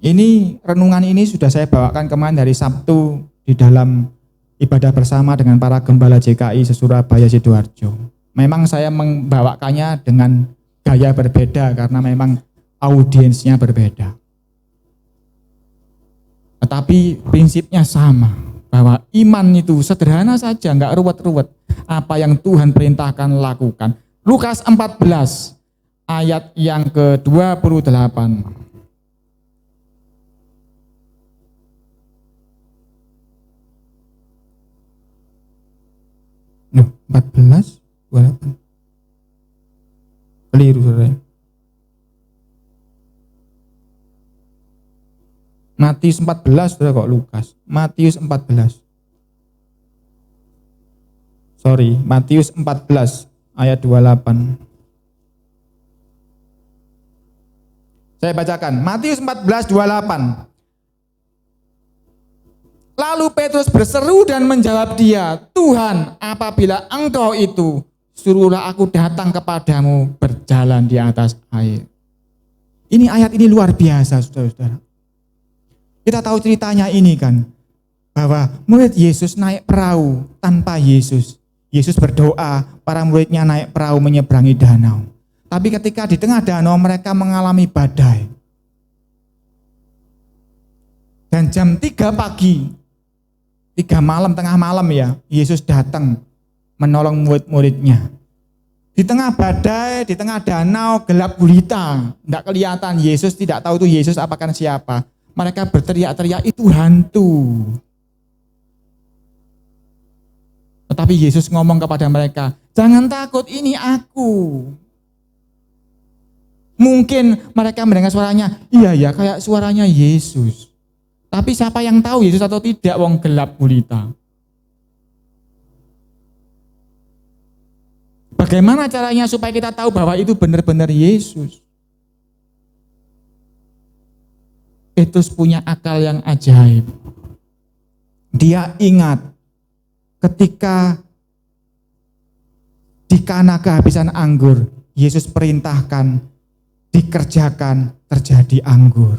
Ini renungan ini sudah saya bawakan kemarin dari Sabtu di dalam ibadah bersama dengan para gembala JKI se-Surabaya Sidoarjo. Memang saya membawakannya dengan gaya berbeda karena memang audiensnya berbeda. Tetapi prinsipnya sama, bahwa iman itu sederhana saja, enggak ruwet-ruwet. Apa yang Tuhan perintahkan lakukan. Lukas 14 ayat yang ke-28. 14, 28. Keliru saudara. Matius 14 saudara kok Lukas. Matius 14. Sorry, Matius 14 ayat 28. Saya bacakan. Matius 14, 28. Lalu Petrus berseru dan menjawab dia, Tuhan, apabila engkau itu, suruhlah aku datang kepadamu berjalan di atas air. Ini ayat ini luar biasa, saudara-saudara. Kita tahu ceritanya ini kan, bahwa murid Yesus naik perahu tanpa Yesus. Yesus berdoa, para muridnya naik perahu menyeberangi danau. Tapi ketika di tengah danau mereka mengalami badai. Dan jam 3 pagi, 3 malam, tengah malam ya, Yesus datang menolong murid-muridnya. Di tengah badai, di tengah danau, gelap gulita, tidak kelihatan. Yesus tidak tahu itu Yesus apakah siapa. Mereka berteriak-teriak, itu hantu. Tetapi Yesus ngomong kepada mereka, jangan takut, ini aku. Mungkin mereka mendengar suaranya, iya ya kayak suaranya Yesus. Tapi siapa yang tahu Yesus atau tidak, wong gelap gulita. Bagaimana caranya supaya kita tahu bahwa itu benar-benar Yesus? Petrus punya akal yang ajaib. Dia ingat ketika di Kana kehabisan anggur, Yesus perintahkan, dikerjakan, terjadi anggur.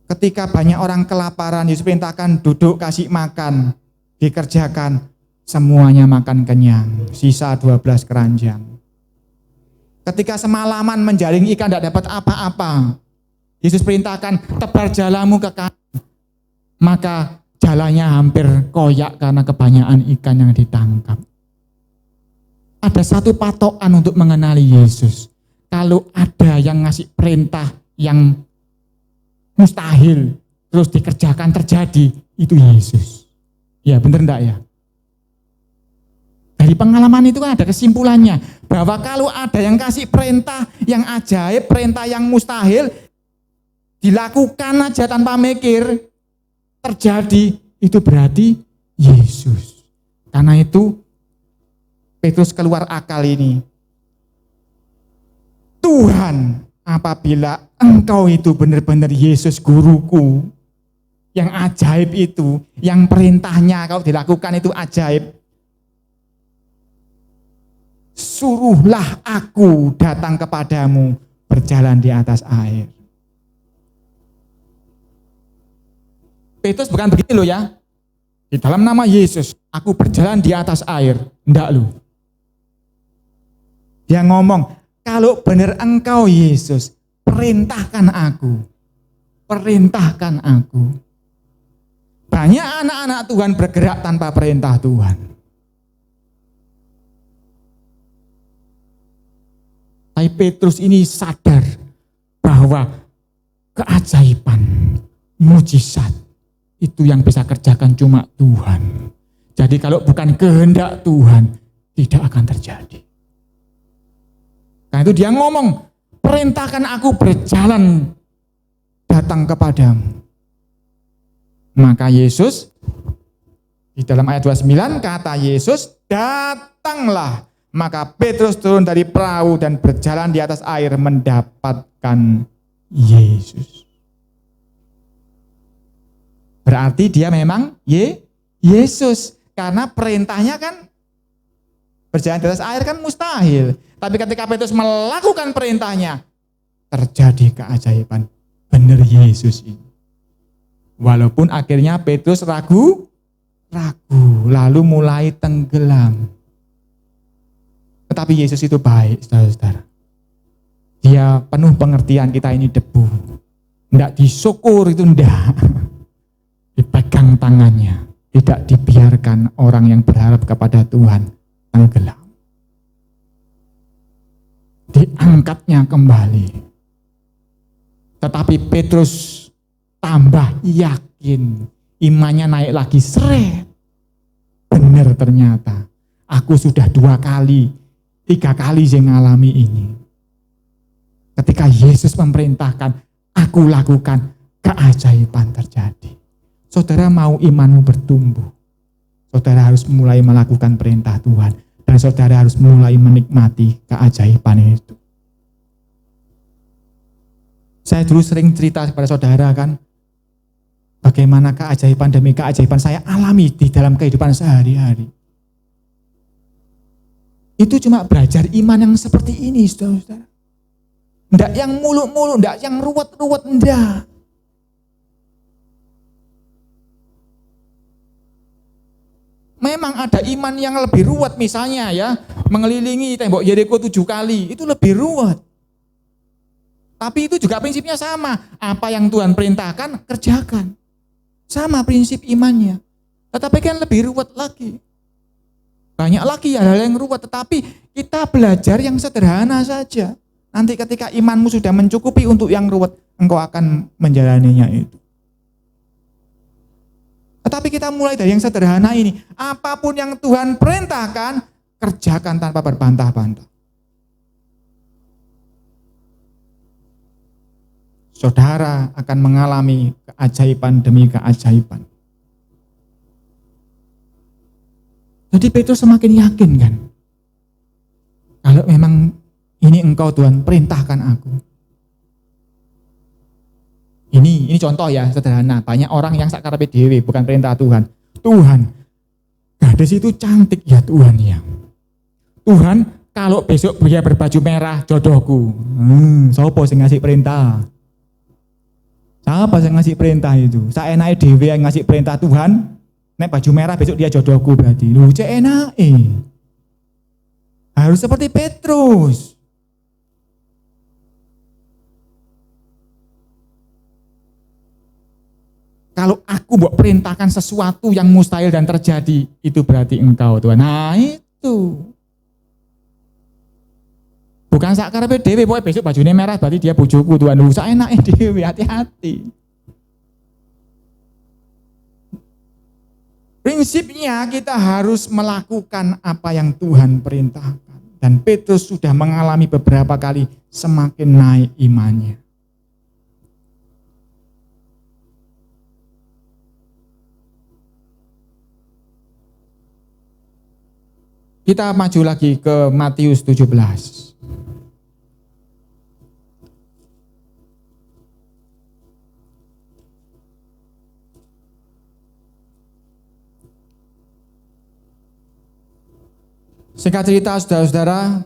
Ketika banyak orang kelaparan, Yesus perintahkan duduk kasih makan, dikerjakan, semuanya makan kenyang, sisa 12 keranjang. Ketika semalaman menjaring ikan tidak dapat apa-apa, Yesus perintahkan tebar jalamu ke kanan, maka jalannya hampir koyak karena kebanyakan ikan yang ditangkap. Ada satu patokan untuk mengenali Yesus. Kalau ada yang ngasih perintah yang mustahil, terus dikerjakan terjadi, itu Yesus. Ya benar enggak ya? Dari pengalaman itu kan ada kesimpulannya, bahwa kalau ada yang kasih perintah yang ajaib, perintah yang mustahil, dilakukan aja tanpa mikir, terjadi, itu berarti Yesus. Karena itu Petrus keluar akal ini. Tuhan, apabila Engkau itu benar-benar Yesus guruku, yang ajaib itu, yang perintahnya kalau dilakukan itu ajaib, suruhlah aku datang kepadamu berjalan di atas air. Petrus bukan begini loh ya, di dalam nama Yesus aku berjalan di atas air, enggak loh. Dia ngomong, kalau benar Engkau Yesus, perintahkan aku, perintahkan aku. Banyak anak-anak Tuhan bergerak tanpa perintah Tuhan. Tapi Petrus ini sadar bahwa keajaiban, mujizat itu yang bisa kerjakan cuma Tuhan. Jadi kalau bukan kehendak Tuhan, tidak akan terjadi. Karena itu dia ngomong, perintahkan aku berjalan datang kepadamu. Maka Yesus, di dalam ayat 29 kata Yesus, datanglah. Maka Petrus turun dari perahu dan berjalan di atas air mendapatkan Yesus. Berarti dia memang Yesus. Karena perintahnya kan berjalan di atas air kan mustahil. Tapi ketika Petrus melakukan perintahnya, terjadi keajaiban. Benar Yesus ini. Walaupun akhirnya Petrus ragu, lalu mulai tenggelam. Tetapi Yesus itu baik, saudara-saudara. Dia penuh pengertian, kita ini debu. Tidak disyukur itu enggak. Dipegang tangannya. Tidak dibiarkan orang yang berharap kepada Tuhan tenggelam. Diangkatnya kembali. Tetapi Petrus tambah yakin. Imannya naik lagi, seret. Benar ternyata. Aku sudah 2 kali, 3 kali saya ngalami ini. Ketika Yesus memerintahkan, aku lakukan, keajaiban terjadi. Saudara mau imanmu bertumbuh, saudara harus mulai melakukan perintah Tuhan. Dan saudara harus mulai menikmati keajaiban itu. Saya dulu sering cerita kepada saudara kan, bagaimana keajaiban demi keajaiban saya alami di dalam kehidupan sehari-hari. Itu cuma belajar iman yang seperti ini, saudara-saudara. Enggak yang muluk-muluk, enggak yang ruwet-ruwet, enggak. Memang ada iman yang lebih ruwet, misalnya ya, mengelilingi tembok Yeriko 7 kali, itu lebih ruwet. Tapi itu juga prinsipnya sama, apa yang Tuhan perintahkan, kerjakan. Sama prinsip imannya. Tetapi kan lebih ruwet lagi. Banyak lagi hal-hal yang ruwet, tetapi kita belajar yang sederhana saja. Nanti ketika imanmu sudah mencukupi untuk yang ruwet, engkau akan menjalaninya itu. Tetapi kita mulai dari yang sederhana ini. Apapun yang Tuhan perintahkan, kerjakan tanpa berbantah-bantah. saudara akan mengalami keajaiban demi keajaiban. Jadi Petrus semakin yakin kan, kalau memang ini Engkau Tuhan, perintahkan aku. Ini contoh ya, sederhana. Banyak orang yang sakarepe dhewe, bukan perintah Tuhan. Tuhan, gadis itu cantik ya Tuhan ya. Tuhan, kalau besok dia berbaju merah jodohku. Siapa sing ngasih perintah? Siapa yang ngasih perintah itu? Saenake dhewe yang ngasih perintah Tuhan. Nek baju merah besok dia jodohku berarti. Lu cek enake. Harus seperti Petrus. Kalau aku mau perintahkan sesuatu yang mustahil dan terjadi, itu berarti Engkau Tuhan. Nah itu. Bukan sakarepe dhewe, pokoknya besok bajunya merah berarti dia bojoku Tuhan. Lu saenake dhewe, hati-hati. Prinsipnya kita harus melakukan apa yang Tuhan perintahkan. Dan Petrus sudah mengalami beberapa kali semakin naik imannya. Kita maju lagi ke Matius 17. Singkat cerita saudara-saudara,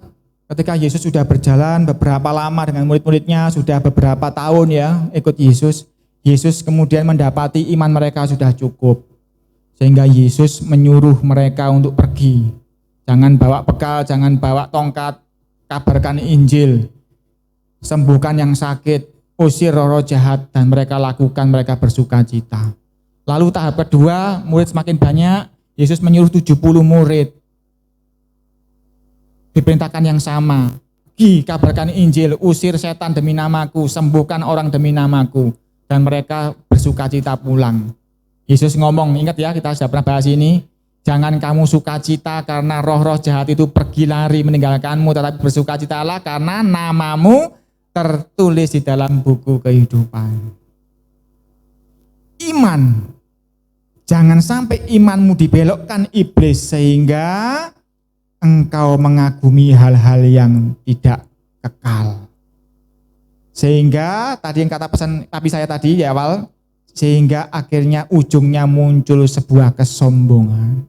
ketika Yesus sudah berjalan beberapa lama dengan murid-muridnya, sudah beberapa tahun ya ikut Yesus, Yesus kemudian mendapati iman mereka sudah cukup. Sehingga Yesus menyuruh mereka untuk pergi. Jangan bawa bekal, jangan bawa tongkat, kabarkan Injil, sembuhkan yang sakit, usir roh-roh jahat, dan mereka lakukan, mereka bersuka cita. Lalu tahap kedua, murid semakin banyak, Yesus menyuruh 70 murid. Diperintahkan yang sama, pergi kabarkan Injil, usir setan demi namaku, sembuhkan orang demi namaku, dan mereka bersuka cita pulang. Yesus ngomong, ingat ya kita sudah pernah bahas ini, jangan kamu sukacita karena roh-roh jahat itu pergi lari meninggalkanmu, tetapi bersukacitalah karena namamu tertulis di dalam buku kehidupan. Iman, jangan sampai imanmu dibelokkan iblis sehingga engkau mengagumi hal-hal yang tidak kekal. Sehingga tadi yang kata pesan papi saya tadi di awal, sehingga akhirnya ujungnya muncul sebuah kesombongan.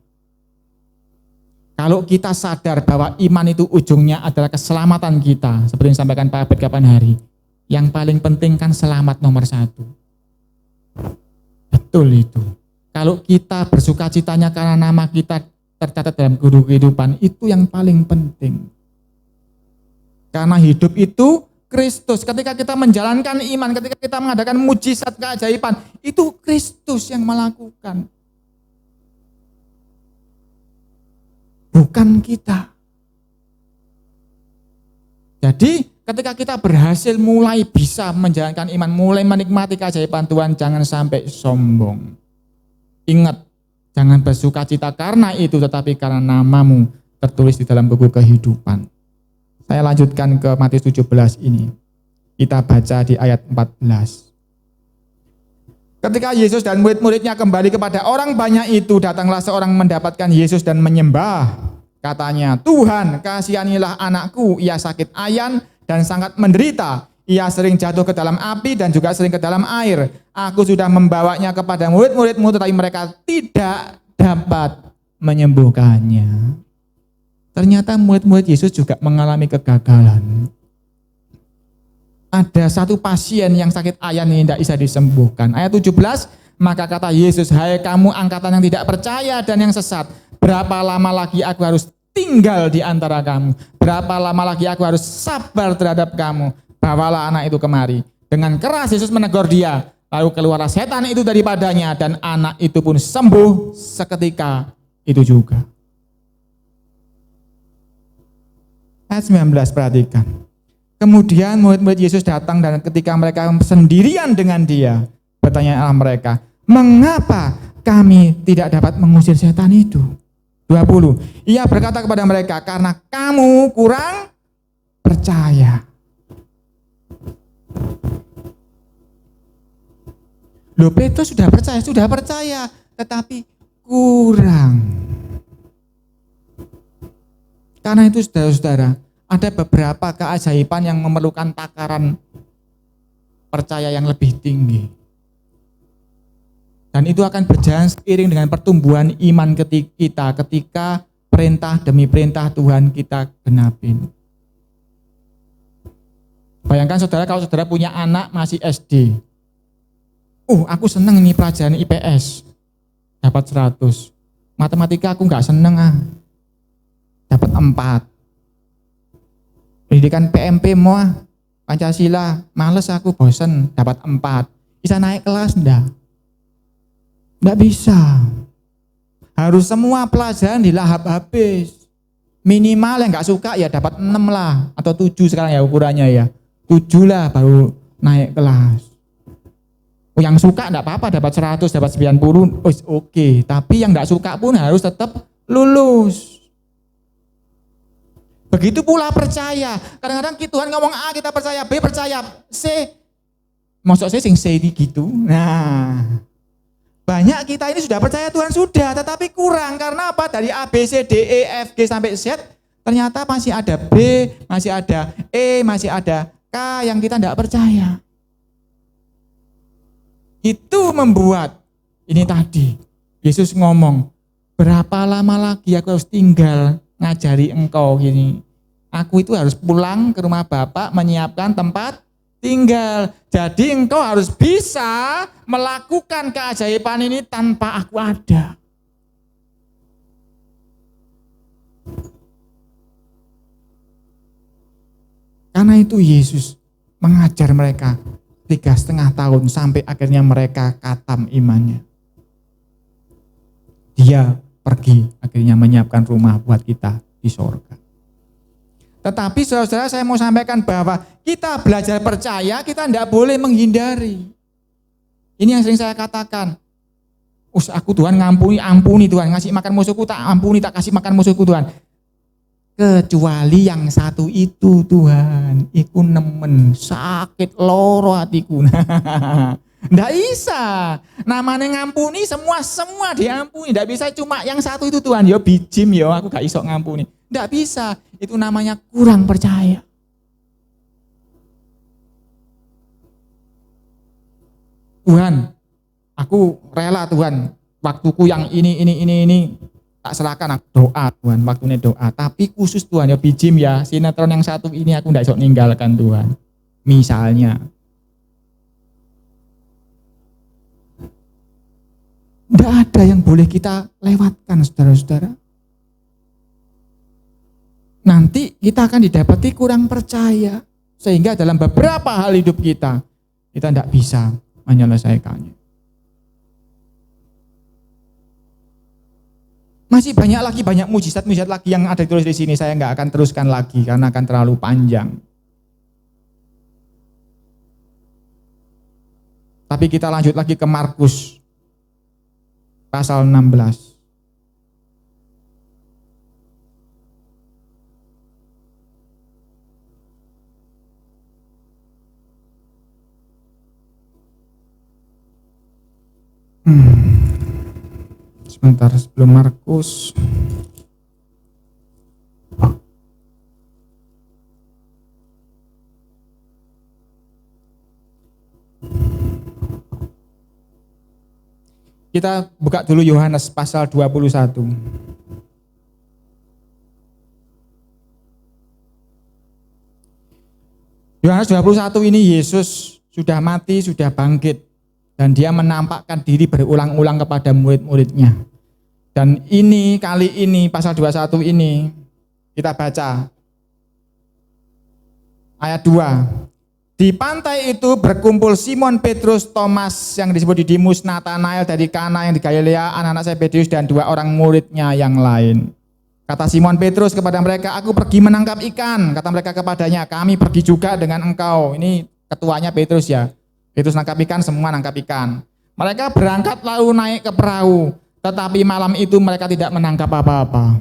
Kalau kita sadar bahwa iman itu ujungnya adalah keselamatan kita, seperti yang disampaikan Pak Abed kapan hari, yang paling penting kan selamat nomor 1. Betul itu. Kalau kita bersuka citanya karena nama kita tercatat dalam guru kehidupan, itu yang paling penting. Karena hidup itu Kristus. Ketika kita menjalankan iman, ketika kita mengadakan mujizat keajaiban, itu Kristus yang melakukan. Bukan kita. Jadi ketika kita berhasil mulai bisa menjalankan iman, mulai menikmati keajaiban Tuhan, jangan sampai sombong. Ingat, jangan bersuka cita karena itu, tetapi karena namamu tertulis di dalam buku kehidupan. Saya lanjutkan ke Matius 17 ini. Kita baca di ayat 14. Ketika Yesus dan murid-muridnya kembali kepada orang banyak itu, datanglah seorang mendapatkan Yesus dan menyembah. Katanya, Tuhan, kasihanilah anakku, ia sakit ayan dan sangat menderita. Ia sering jatuh ke dalam api dan juga sering ke dalam air. Aku sudah membawanya kepada murid-muridmu, tetapi mereka tidak dapat menyembuhkannya. Ternyata murid-murid Yesus juga mengalami kegagalan. Ada satu pasien yang sakit ayan ini tidak bisa disembuhkan. Ayat 17, maka kata Yesus, hai kamu angkatan yang tidak percaya dan yang sesat, berapa lama lagi aku harus tinggal di antara kamu? Berapa lama lagi aku harus sabar terhadap kamu? Bawalah anak itu kemari. Dengan keras Yesus menegur dia, lalu keluarlah setan itu daripadanya, dan anak itu pun sembuh seketika itu juga. Ayat 19, perhatikan. Kemudian murid-murid Yesus datang, dan ketika mereka sendirian dengan dia, bertanyalah mereka, mengapa kami tidak dapat mengusir setan itu? 20. Ia berkata kepada mereka, karena kamu kurang percaya. Loh, Petrus sudah percaya, tetapi kurang. Karena itu saudara-saudara, ada beberapa keajaiban yang memerlukan takaran percaya yang lebih tinggi. Dan itu akan berjalan seiring dengan pertumbuhan iman kita ketika perintah demi perintah Tuhan kita genapin. Bayangkan saudara, kalau saudara punya anak masih SD. Aku seneng ini pelajaran IPS. Dapat 100. Matematika aku nggak seneng dapat 4. Pendidikan PMP Pancasila, males aku, bosen, dapat 4. Bisa naik kelas enggak? Enggak bisa. Harus semua pelajaran dilahap habis. Minimal yang enggak suka ya dapat 6 lah, atau 7 sekarang ya ukurannya ya. 7 lah baru naik kelas. Yang suka enggak apa-apa, dapat 100, dapat 90, oke. Tapi yang enggak suka pun harus tetap lulus. Begitu pula percaya. Kadang-kadang Tuhan ngomong A kita percaya, B percaya, C. Maksud saya C gitu. Nah, banyak kita ini sudah percaya Tuhan sudah, tetapi kurang. Karena apa? Dari A, B, C, D, E, F, G sampai Z, ternyata masih ada B, masih ada E, masih ada K yang kita tidak percaya. Itu membuat ini tadi Yesus ngomong, berapa lama lagi aku harus tinggal ngajari engkau ini. Aku itu harus pulang ke rumah Bapak menyiapkan tempat tinggal. Jadi engkau harus bisa melakukan keajaiban ini tanpa aku ada. Karena itu Yesus mengajar mereka 3,5 tahun sampai akhirnya mereka khatam imannya. Dia pergi akhirnya menyiapkan rumah buat kita di sorga. Tetapi saudara-saudara, saya mau sampaikan bahwa kita belajar percaya, kita tidak boleh menghindari. Ini yang sering saya katakan. Aku Tuhan ampuni Tuhan, ngasih makan musuhku tak ampuni, tak kasih makan musuhku Tuhan. Kecuali yang satu itu Tuhan, iku nemen, sakit loro hatiku. Nggak bisa. Namanya ngampuni semua diampuni. Nggak bisa cuma yang satu itu Tuhan. Yo bijim yo, aku gak iso ngampuni. Nggak bisa. Itu namanya kurang percaya. Tuhan, aku rela Tuhan. Waktuku yang ini tak serahkan, aku doa Tuhan. Waktunya doa. Tapi khusus Tuhan ya bijim ya. Sinetron yang satu ini aku nggak iso ninggalkan Tuhan. Misalnya. Tidak ada yang boleh kita lewatkan, saudara-saudara. Nanti kita akan didapati kurang percaya. Sehingga dalam beberapa hal hidup kita tidak bisa menyelesaikannya. Masih banyak mujizat-mujizat lagi yang ada ditulis di sini. Saya nggak akan teruskan lagi karena akan terlalu panjang. Tapi kita lanjut lagi ke Markus. Pasal 16. Sebentar sebelum Markus. Kita buka dulu Yohanes pasal 21. Yohanes 21 ini Yesus sudah mati, sudah bangkit. Dan dia menampakkan diri berulang-ulang kepada murid-muridnya. Dan kali ini pasal 21 ini kita baca ayat 2. Di pantai itu berkumpul Simon Petrus, Thomas yang disebut Didimus, Natanael dari Kana yang di Galilea, anak-anak Zebedius dan 2 orang muridnya yang lain. Kata Simon Petrus kepada mereka, aku pergi menangkap ikan. Kata mereka kepadanya, kami pergi juga dengan engkau. Ini ketuanya Petrus ya. Petrus nangkap ikan, semua nangkap ikan. Mereka berangkat lalu naik ke perahu. Tetapi malam itu mereka tidak menangkap apa-apa.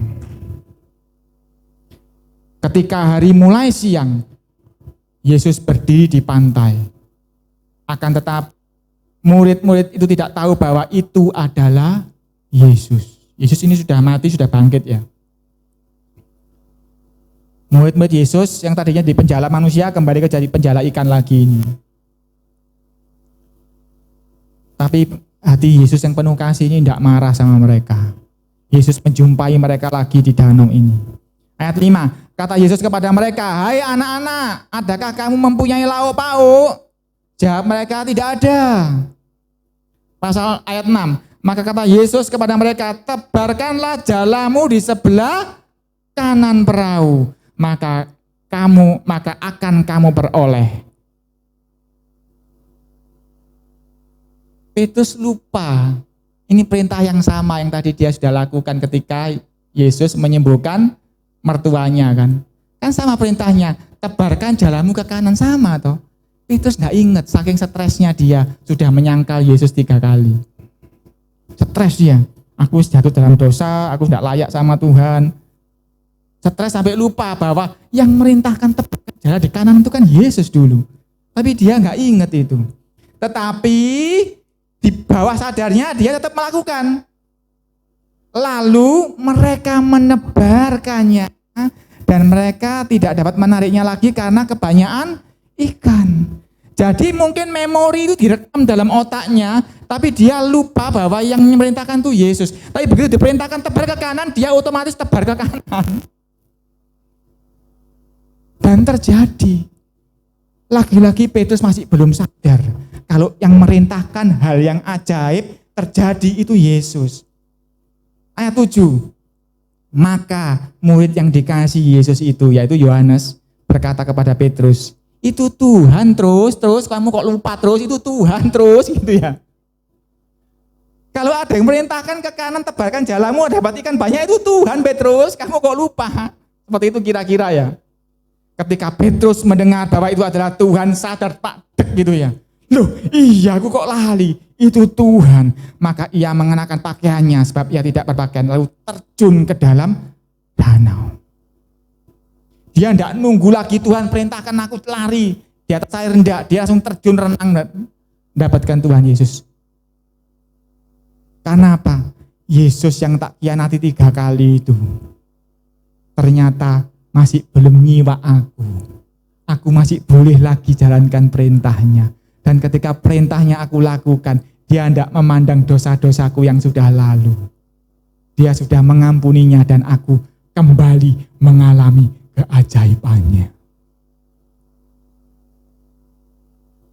Ketika hari mulai siang, Yesus berdiri di pantai. Akan tetapi Murid-murid itu tidak tahu bahwa itu adalah Yesus. Yesus ini sudah mati, sudah bangkit ya. Murid-murid Yesus yang tadinya di penjala manusia kembali ke jadi penjala ikan lagi ini. Tapi hati Yesus yang penuh kasih ini tidak marah sama mereka. Yesus menjumpai mereka lagi di danau ini. Ayat 5, kata Yesus kepada mereka, "Hai anak-anak, adakah kamu mempunyai lauk pauk?" Jawab mereka, "Tidak ada." Pasal ayat 6, maka kata Yesus kepada mereka, "Tebarkanlah jalamu di sebelah kanan perahu, maka akan kamu beroleh." Petrus lupa, ini perintah yang sama yang tadi dia sudah lakukan ketika Yesus menyembuhkan mertuanya kan. Kan sama perintahnya, tebarkan jalamu ke kanan, sama toh. Petrus nggak ingat, saking stresnya dia sudah menyangkal Yesus 3 kali. Stres dia, aku jatuh dalam dosa, aku tidak layak sama Tuhan. Stres sampai lupa bahwa yang merintahkan tebarkan jalan di kanan itu kan Yesus dulu. Tapi dia nggak ingat itu. Tetapi di bawah sadarnya dia tetap melakukan. Lalu mereka menebarkannya dan mereka tidak dapat menariknya lagi karena kebanyakan ikan. Jadi mungkin memori itu direkam dalam otaknya, tapi dia lupa bahwa yang memerintahkan itu Yesus. Tapi begitu diperintahkan tebar ke kanan, dia otomatis tebar ke kanan. Dan terjadi. Lagi-lagi Petrus masih belum sadar kalau yang merintahkan hal yang ajaib terjadi itu Yesus. Ayat 7, maka murid yang dikasihi Yesus itu, yaitu Yohanes, berkata kepada Petrus, "Itu Tuhan terus kamu kok lupa terus, itu Tuhan terus," gitu ya. Kalau ada yang merintahkan ke kanan, tebarkan jalamu, dapat ikan banyak, itu Tuhan Petrus, kamu kok lupa. Seperti itu kira-kira ya. Ketika Petrus mendengar bahwa itu adalah Tuhan, sadar tak dek gitu ya. Loh, iya aku kok lali, itu Tuhan. Maka ia mengenakan pakaiannya sebab ia tidak berpakaian, lalu terjun ke dalam danau. Dia tidak nunggu lagi Tuhan perintahkan aku lari di atas air, rendah, dia langsung terjun renang dan mendapatkan Tuhan Yesus. Karena apa? Yesus yang tak kianati 3 kali itu ternyata masih belum nyiwa aku. Aku masih boleh lagi jalankan perintahnya. Dan ketika perintahnya aku lakukan, dia tidak memandang dosa-dosaku yang sudah lalu. Dia sudah mengampuninya dan aku kembali mengalami keajaibannya.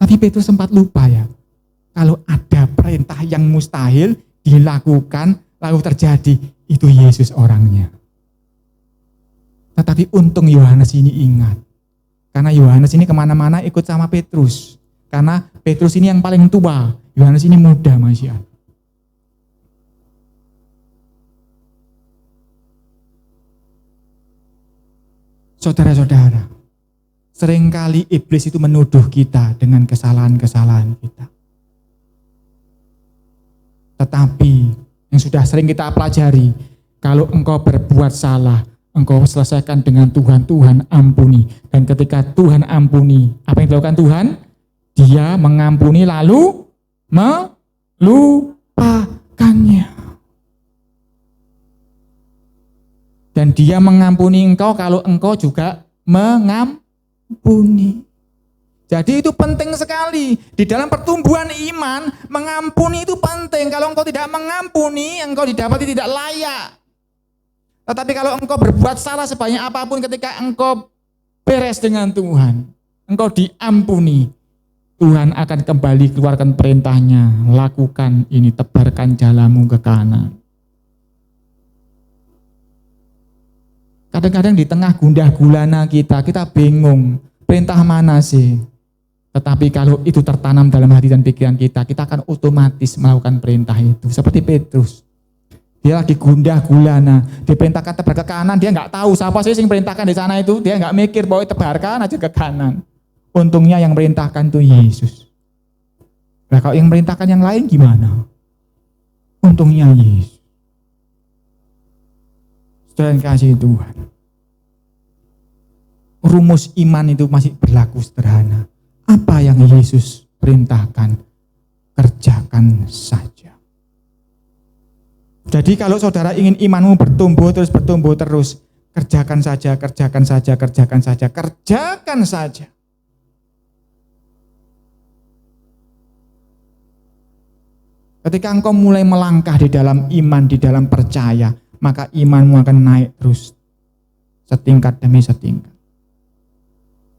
Tapi Petrus sempat lupa ya, kalau ada perintah yang mustahil dilakukan lalu terjadi, itu Yesus orangnya. Tetapi untung Yohanes ini ingat, karena Yohanes ini kemana-mana ikut sama Petrus. Karena Petrus ini yang paling tua, Yohanes ini muda masih. Saudara-saudara, seringkali iblis itu menuduh kita dengan kesalahan-kesalahan kita. Tetapi yang sudah sering kita pelajari, kalau engkau berbuat salah, engkau selesaikan dengan Tuhan, Tuhan ampuni. Dan ketika Tuhan ampuni, apa yang dilakukan Tuhan? Dia mengampuni lalu melupakannya. Dan dia mengampuni engkau kalau engkau juga mengampuni. Jadi itu penting sekali. Di dalam pertumbuhan iman, mengampuni itu penting. Kalau engkau tidak mengampuni, engkau didapati tidak layak. Tetapi kalau engkau berbuat salah sebanyak apapun, ketika engkau beres dengan Tuhan, engkau diampuni, Tuhan akan kembali keluarkan perintahnya, lakukan ini, tebarkan jalamu ke kanan. Kadang-kadang di tengah gundah gulana kita bingung, perintah mana sih? Tetapi kalau itu tertanam dalam hati dan pikiran kita akan otomatis melakukan perintah itu. Seperti Petrus. Dia lagi gundah gulana, diperintahkan tebar ke kanan, dia nggak tahu siapa sih yang perintahkan di sana itu, dia nggak mikir bahwa tebarkan aja ke kanan. Untungnya yang merintahkan itu Yesus. Nah kalau yang merintahkan yang lain gimana? Untungnya Yesus. Saudara yang kasih Tuhan. Rumus iman itu masih berlaku sederhana. Apa yang Yesus perintahkan? kerjakan saja. Jadi kalau saudara ingin imanmu bertumbuh terus, kerjakan saja, kerjakan saja, kerjakan saja, kerjakan saja. Ketika engkau mulai melangkah di dalam iman, di dalam percaya, maka imanmu akan naik terus, setingkat demi setingkat.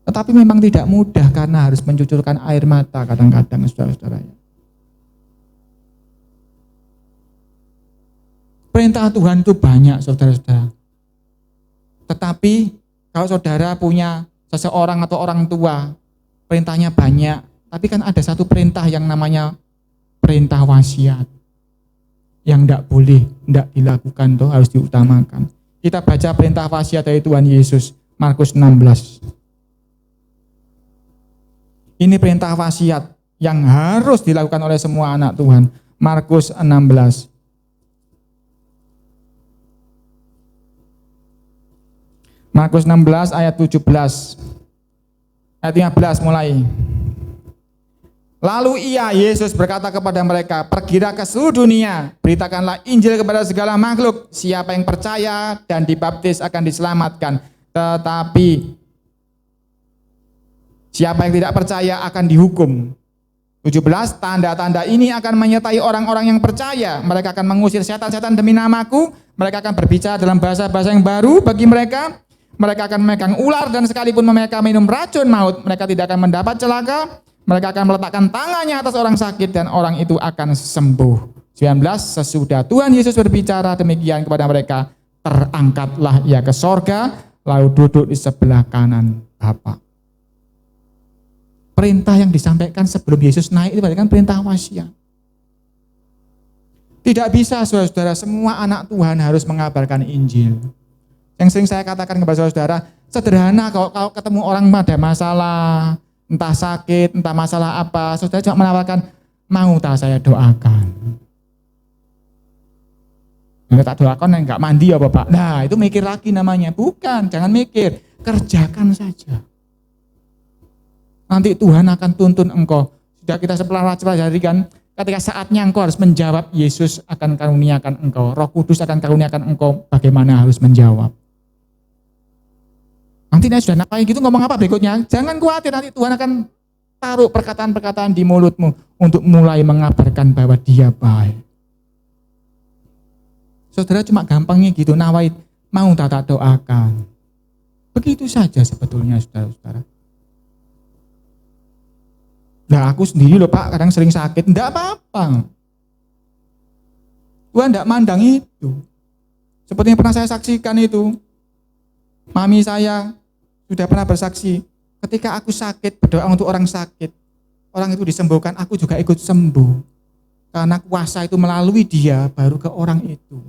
Tetapi memang tidak mudah karena harus mencucurkan air mata kadang-kadang, saudara-saudara. Perintah Tuhan itu banyak, saudara-saudara. Tetapi kalau saudara punya seseorang atau orang tua, perintahnya banyak, tapi kan ada satu perintah yang namanya perintah wasiat yang tidak boleh, tidak dilakukan, toh harus diutamakan. Kita baca perintah wasiat dari Tuhan Yesus, Markus 16. Ini perintah wasiat yang harus dilakukan oleh semua anak Tuhan. Markus 16. Markus 16 ayat 17. Ayat 15 mulai. Lalu Yesus berkata kepada mereka, pergilah ke seluruh dunia, beritakanlah Injil kepada segala makhluk. Siapa yang percaya dan dibaptis akan diselamatkan, tetapi siapa yang tidak percaya akan dihukum. 17, tanda-tanda ini akan menyertai orang-orang yang percaya. Mereka akan mengusir setan-setan demi namaku. Mereka akan berbicara dalam bahasa-bahasa yang baru bagi mereka. Mereka akan memegang ular dan sekalipun mereka minum racun maut, mereka tidak akan mendapat celaka. Mereka akan meletakkan tangannya atas orang sakit dan orang itu akan sembuh. 19, sesudah Tuhan Yesus berbicara demikian kepada mereka, terangkatlah ia ke sorga, lalu duduk di sebelah kanan Bapa. Perintah yang disampaikan sebelum Yesus naik itu berarti kan perintah wasiat. Tidak bisa, saudara-saudara, semua anak Tuhan harus mengabarkan Injil. Yang sering saya katakan kepada saudara, sederhana kalau ketemu orang ada masalah, entah sakit, entah masalah apa, saudara cuma menawarkan, mau tak saya doakan. Enggak tak doakan, enggak mandi ya Bapak. Nah itu mikir lagi namanya. Bukan, jangan mikir, kerjakan saja. Nanti Tuhan akan tuntun engkau. Sudah kita pelajari kan, ketika saatnya engkau harus menjawab, Yesus akan karuniakan engkau, Roh Kudus akan karuniakan engkau bagaimana harus menjawab. Nanti dia sudah napai gitu ngomong apa berikutnya, jangan khawatir, nanti Tuhan akan taruh perkataan-perkataan di mulutmu untuk mulai mengabarkan bahwa dia baik. Saudara cuma gampangnya gitu, nawait, mau tak doakan. Begitu saja sebetulnya saudara-saudara. Nah aku sendiri loh Pak, kadang sering sakit, enggak apa-apa. Tuhan enggak mandang itu. Seperti yang pernah saya saksikan itu. Mami saya sudah pernah bersaksi, ketika aku sakit, berdoa untuk orang sakit, orang itu disembuhkan, aku juga ikut sembuh. Karena kuasa itu melalui dia, baru ke orang itu.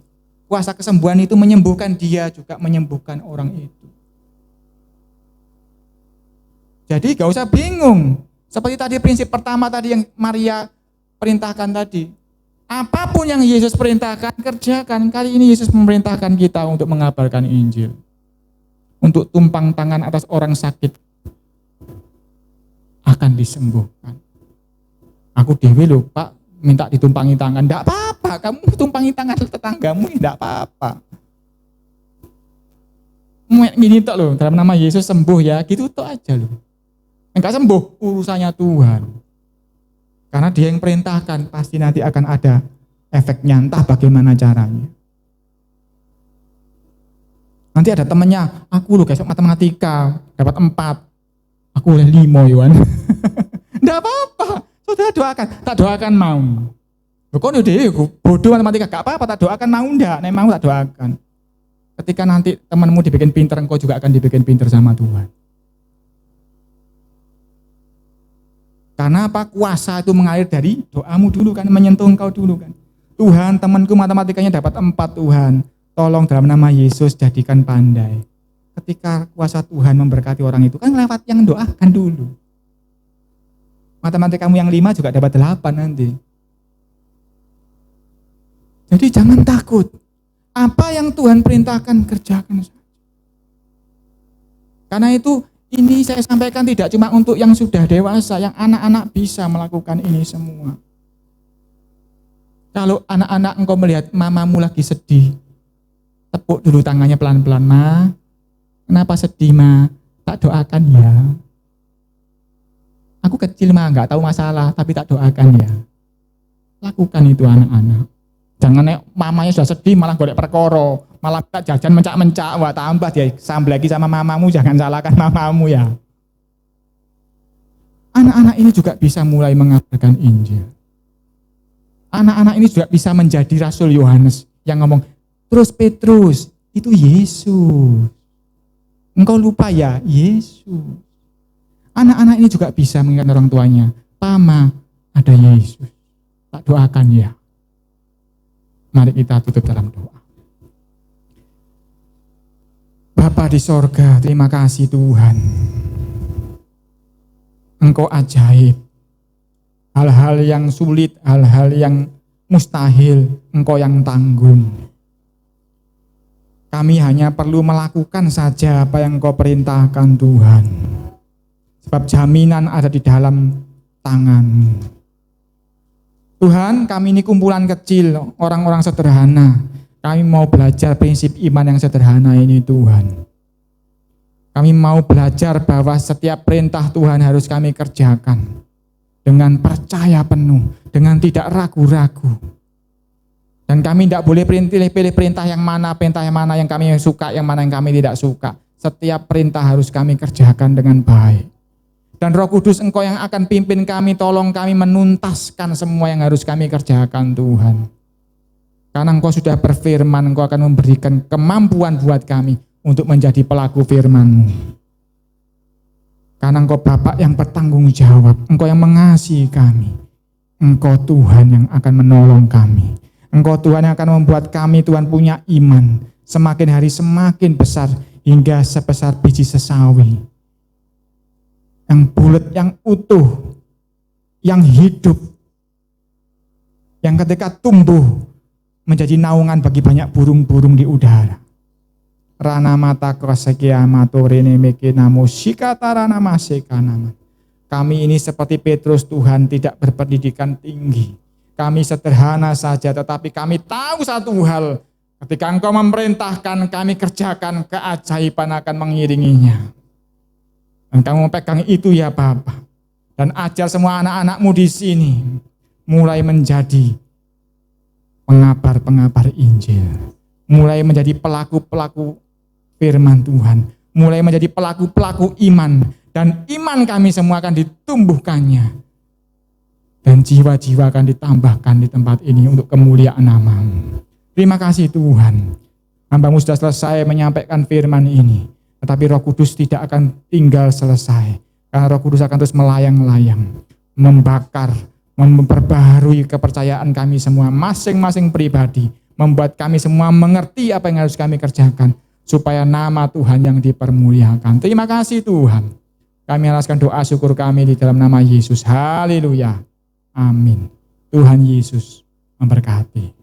Kuasa kesembuhan itu menyembuhkan dia, juga menyembuhkan orang itu. Jadi gak usah bingung. Seperti tadi prinsip pertama tadi yang Maria perintahkan tadi. Apapun yang Yesus perintahkan, kerjakan. Kali ini Yesus memerintahkan kita untuk mengabarkan Injil. Untuk tumpang tangan atas orang sakit akan disembuhkan. Aku dewe loh Pak, minta ditumpangi tangan. Enggak apa-apa, kamu tumpangi tangan tetanggamu, enggak apa-apa. Gini tok loh, dalam nama Yesus sembuh ya, gitu tok aja loh. Enggak sembuh, urusannya Tuhan. Karena dia yang perintahkan, pasti nanti akan ada efeknya, entah bagaimana caranya. Nanti ada temennya, aku loh besok matematika, dapat 4. Aku oleh 5 Yohan. Enggak apa-apa, saudara doakan, tak doakan mau. Kok udah bodoh matematika, gak apa-apa, tak doakan mau enggak, nek mau tak doakan. Ketika nanti temanmu dibikin pinter, engkau juga akan dibikin pinter sama Tuhan. Karena apa? Kuasa itu mengalir dari doamu dulu kan, menyentuh engkau dulu kan. Tuhan, temanku matematikanya dapat 4 Tuhan. Tolong dalam nama Yesus jadikan pandai. Ketika kuasa Tuhan memberkati orang itu, kan lewat yang doakan dulu. Matematikamu yang 5 juga dapat 8 nanti. Jadi jangan takut. Apa yang Tuhan perintahkan, kerjakan. Karena itu, ini saya sampaikan tidak cuma untuk yang sudah dewasa, yang anak-anak bisa melakukan ini semua. Kalau anak-anak engkau melihat mamamu lagi sedih, tepuk dulu tangannya pelan-pelan, Ma. Kenapa sedih, Ma? Tak doakan ya. Aku kecil, Ma, nggak tahu masalah, tapi tak doakan ya. Lakukan itu anak-anak. Jangan mamanya sudah sedih malah golek perkara, malah tak jajan mencak-mencak, wah tambah dia sambel lagi sama mamamu, jangan salahkan mamamu ya. Anak-anak ini juga bisa mulai mengabarkan Injil. Anak-anak ini juga bisa menjadi Rasul Yohanes yang ngomong, terus Petrus, itu Yesus. Engkau lupa ya, Yesus. Anak-anak ini juga bisa mengingat orang tuanya, Pama, ada Yesus. Tak doakan ya. Mari kita tutup dalam doa. Bapa di sorga, terima kasih Tuhan. Engkau ajaib. Hal-hal yang sulit, hal-hal yang mustahil, Engkau yang tanggung. Kami hanya perlu melakukan saja apa yang Engkau perintahkan Tuhan. Sebab jaminan ada di dalam tangan-Mu. Tuhan, kami ini kumpulan kecil, orang-orang sederhana. Kami mau belajar prinsip iman yang sederhana ini Tuhan. Kami mau belajar bahwa setiap perintah Tuhan harus kami kerjakan dengan percaya penuh, dengan tidak ragu-ragu. Dan kami tidak boleh pilih perintah yang mana yang kami suka, yang mana yang kami tidak suka. Setiap perintah harus kami kerjakan dengan baik. Dan Roh Kudus Engkau yang akan pimpin kami, tolong kami menuntaskan semua yang harus kami kerjakan Tuhan. Karena Engkau sudah berfirman, Engkau akan memberikan kemampuan buat kami untuk menjadi pelaku firman-Mu. Karena Engkau Bapa yang bertanggung jawab, Engkau yang mengasihi kami. Engkau Tuhan yang akan menolong kami. Engkau Tuhan yang akan membuat kami Tuhan punya iman. Semakin hari semakin besar hingga sebesar biji sesawi. Yang bulat, yang utuh, yang hidup, yang ketika tumbuh menjadi naungan bagi banyak burung-burung di udara. Rana mata krasekia maturene mekinamo shikatarana masekanama. Kami ini seperti Petrus Tuhan, tidak berpendidikan tinggi. Kami sederhana saja, tetapi kami tahu satu hal. Ketika Engkau memerintahkan, kami kerjakan, keajaiban akan mengiringinya. Dan kamu pegang itu ya Bapa. Dan ajar semua anak-anak-Mu di sini mulai menjadi pengabar-pengabar Injil. Mulai menjadi pelaku-pelaku firman Tuhan. Mulai menjadi pelaku-pelaku iman. Dan iman kami semua akan ditumbuhkannya. Dan jiwa-jiwa akan ditambahkan di tempat ini untuk kemuliaan nama-Mu. Terima kasih Tuhan. Hamba-Mu sudah selesai menyampaikan firman ini. Tetapi Roh Kudus tidak akan tinggal selesai. Karena Roh Kudus akan terus melayang-layang, membakar, memperbaharui kepercayaan kami semua, masing-masing pribadi. Membuat kami semua mengerti apa yang harus kami kerjakan. Supaya nama Tuhan yang dipermuliakan. Terima kasih Tuhan. Kami alaskan doa syukur kami di dalam nama Yesus. Haleluya. Amin. Tuhan Yesus memberkati.